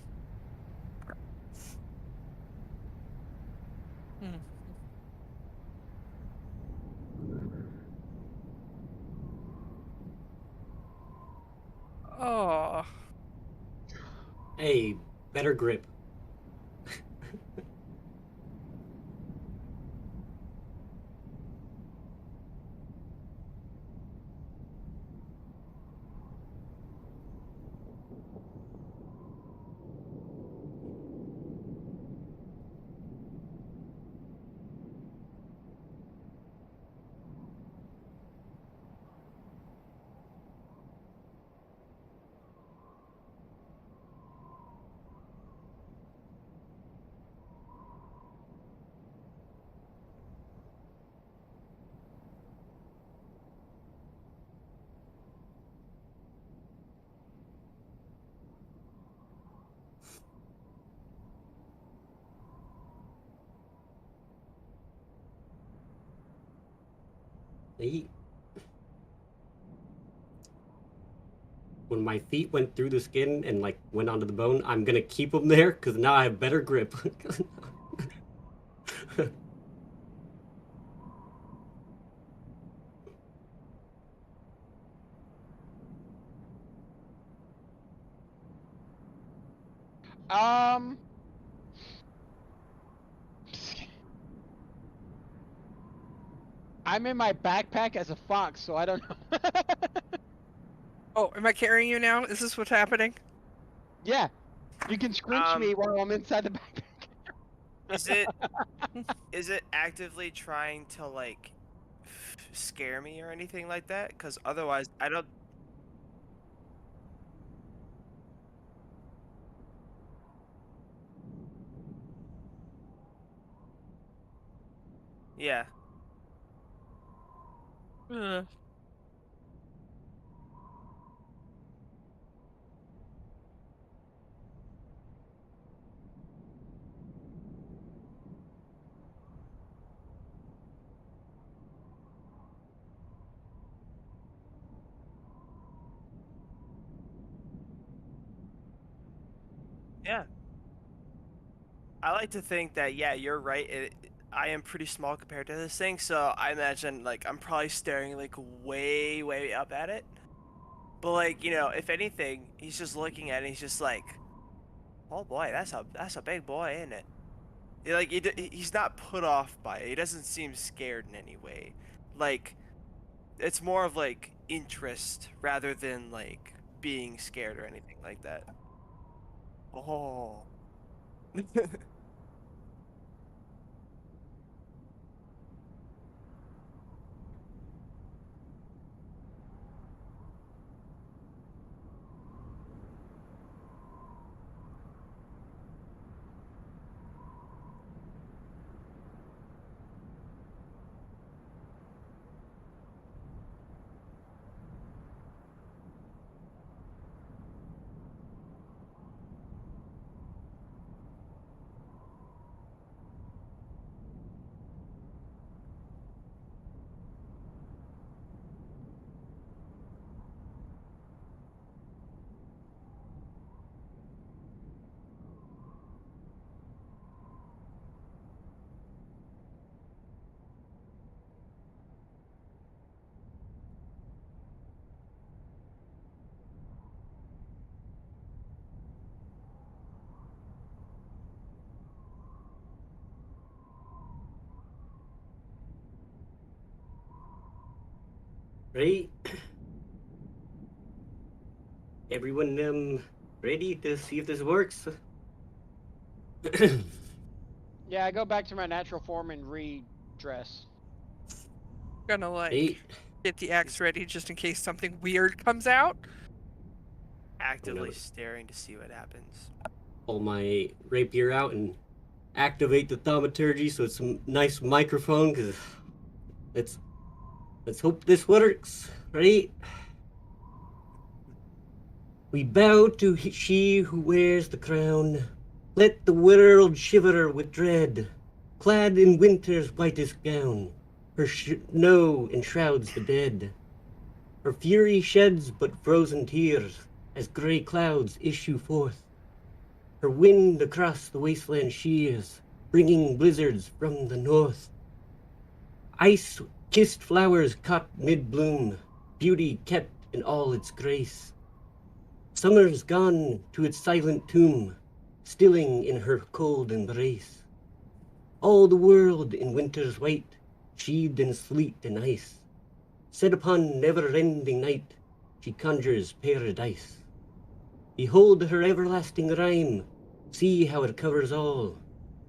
Oh. Hey, better grip. Hey. When my feet went through the skin and like went onto the bone, I'm gonna keep them there because now I have better grip. Um. I'm in my backpack as a fox, so I don't know. Oh, am I carrying you now? Is this what's happening? Yeah, you can scrunch me Um, while I'm inside the backpack. is it is it actively trying to like scare me or anything like that? Because otherwise, I don't. Yeah. Ugh. Yeah. I like to think that yeah, you're right. I am pretty small compared to this thing, so I imagine like I'm probably staring like way, way up at it. But like if anything, he's just looking at it. He's just like, oh boy, that's a big boy, isn't it? Like he's not put off by it. He doesn't seem scared in any way. Like it's more of like interest rather than like being scared or anything like that. Oh. Right? Everyone ready to see if this works? Yeah, I go back to my natural form and redress. Gonna like Hey, get the axe ready just in case something weird comes out. Actively gonna staring to see what happens. pull my rapier out and activate the thaumaturgy so it's a nice microphone because let's let's hope this works. Right? We bow to she who wears the crown. Let the world shiver with dread. Clad in winter's whitest gown, her snow enshrouds the dead. Her fury sheds but frozen tears as grey clouds issue forth. Her wind across the wasteland shears, bringing blizzards from the north. Ice-kissed flowers caught mid-bloom, beauty kept in all its grace. Summer's gone to its silent tomb, stilling in her cold embrace. All the world in winter's white, sheathed in sleet and ice. Set upon never-ending night, she conjures paradise. Behold her everlasting rhyme, see how it covers all.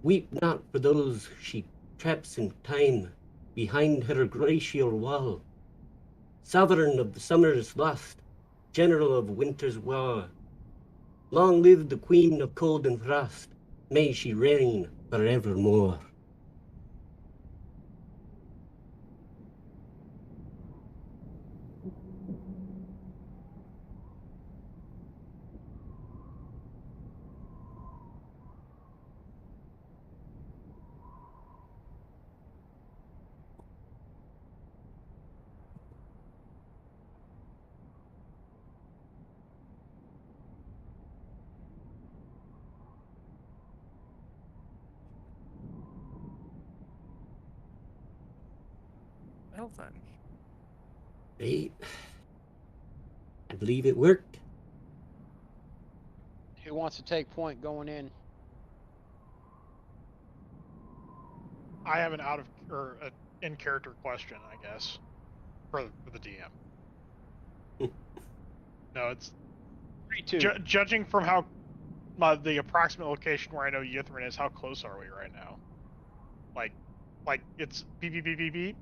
Weep not for those she traps in time, behind her glacial wall. Sovereign of the summer's lust, general of winter's war. Long live the queen of cold and frost, may she reign forevermore. Well then. 8. I believe it worked. Who wants to take point going in? I have an out of or an in character question, I guess, for the DM. No, it's 3-2. judging from how the approximate location where I know Yithrin is. How close are we right now? Like it's beep beep beep beep beep.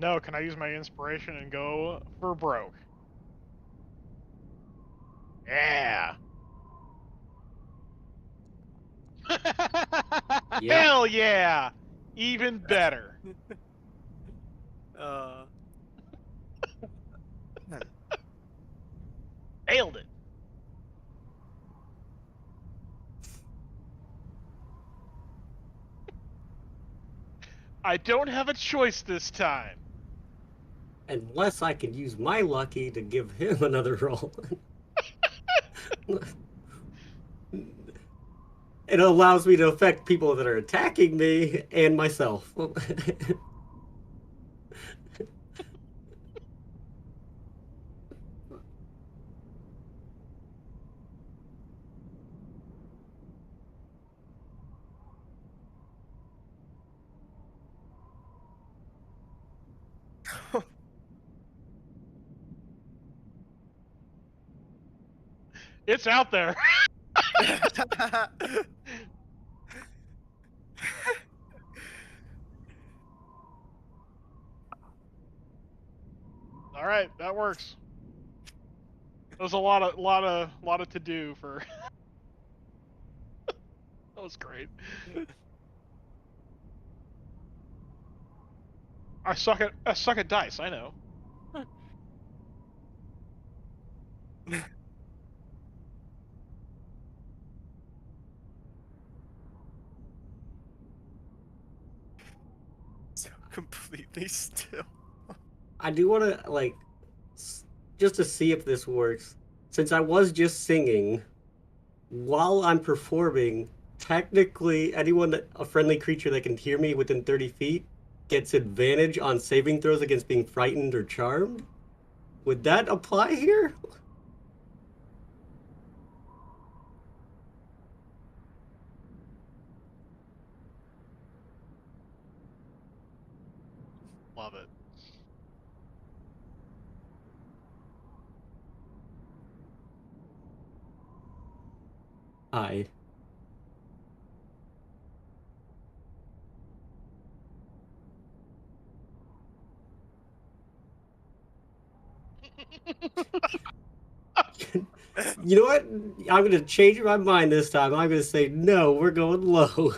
No. Can I use my inspiration and go for broke? Yeah. Yep. Hell yeah! Even better. Uh, Nailed it. I don't have a choice this time. Unless I could use my lucky to give him another roll. It allows me to affect people that are attacking me and myself. It's out there. All right, that works. There's a lot of to do for. That was great. I suck at dice. I know. so completely still. I do want to, just to see if this works. Since I was just singing, while I'm performing, technically a friendly creature that can hear me within 30 feet gets advantage on saving throws against being frightened or charmed. Would that apply here? Love it. Aye. You know what? I'm going to change my mind this time. I'm going to say, no, we're going low.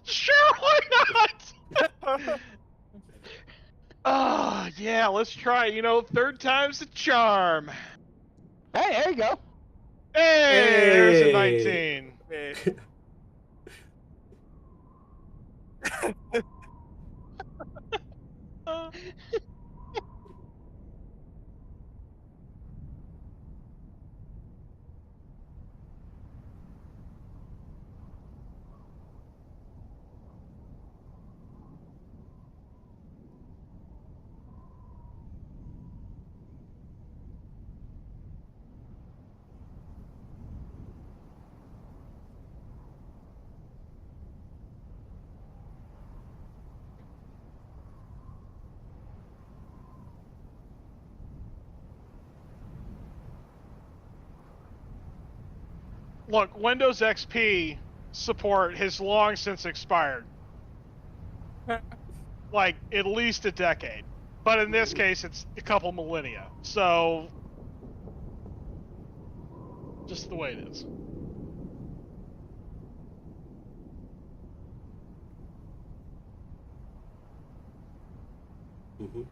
Sure, why not? Oh, yeah, let's try it. Third time's the charm. Hey, there you go. Hey, there's a Hey. 19. Hey. Uh, look, Windows XP support has long since expired. Like, at least a decade. But in this case, it's a couple millennia. So, just the way it is. Mm-hmm.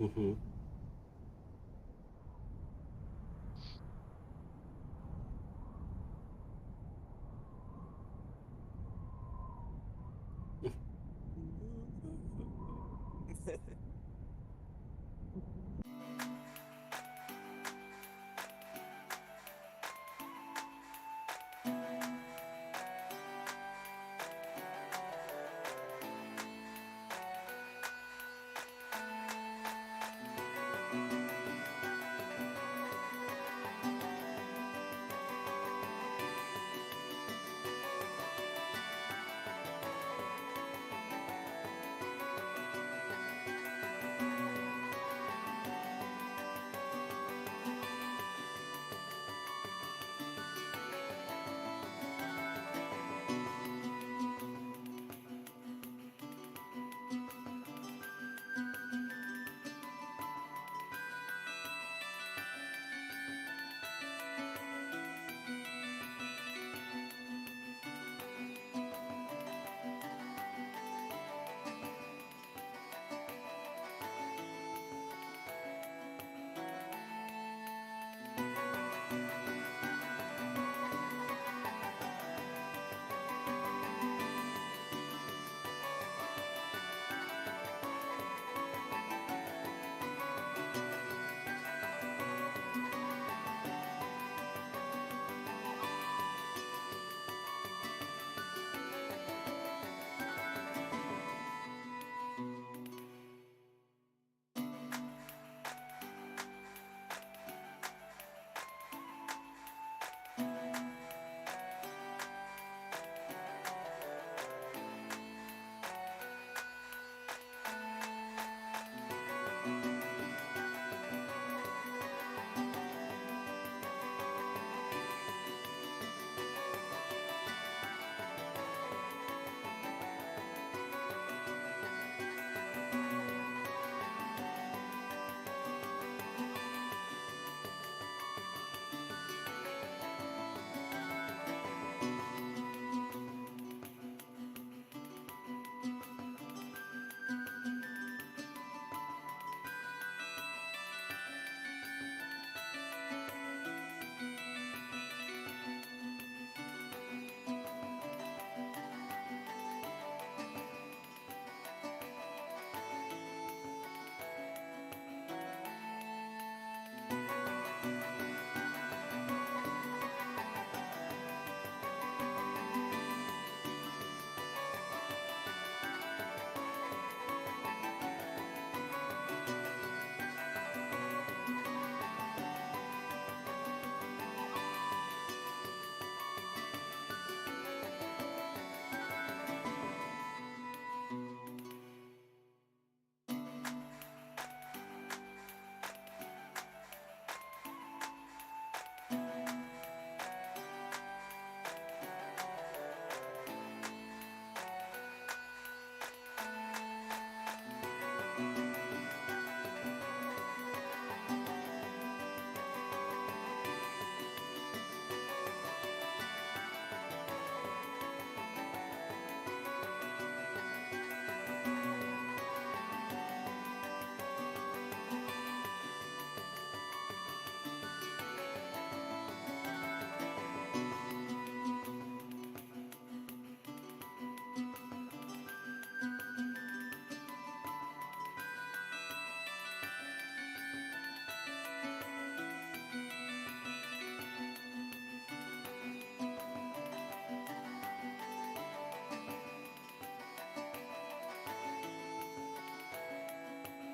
Mm-hmm.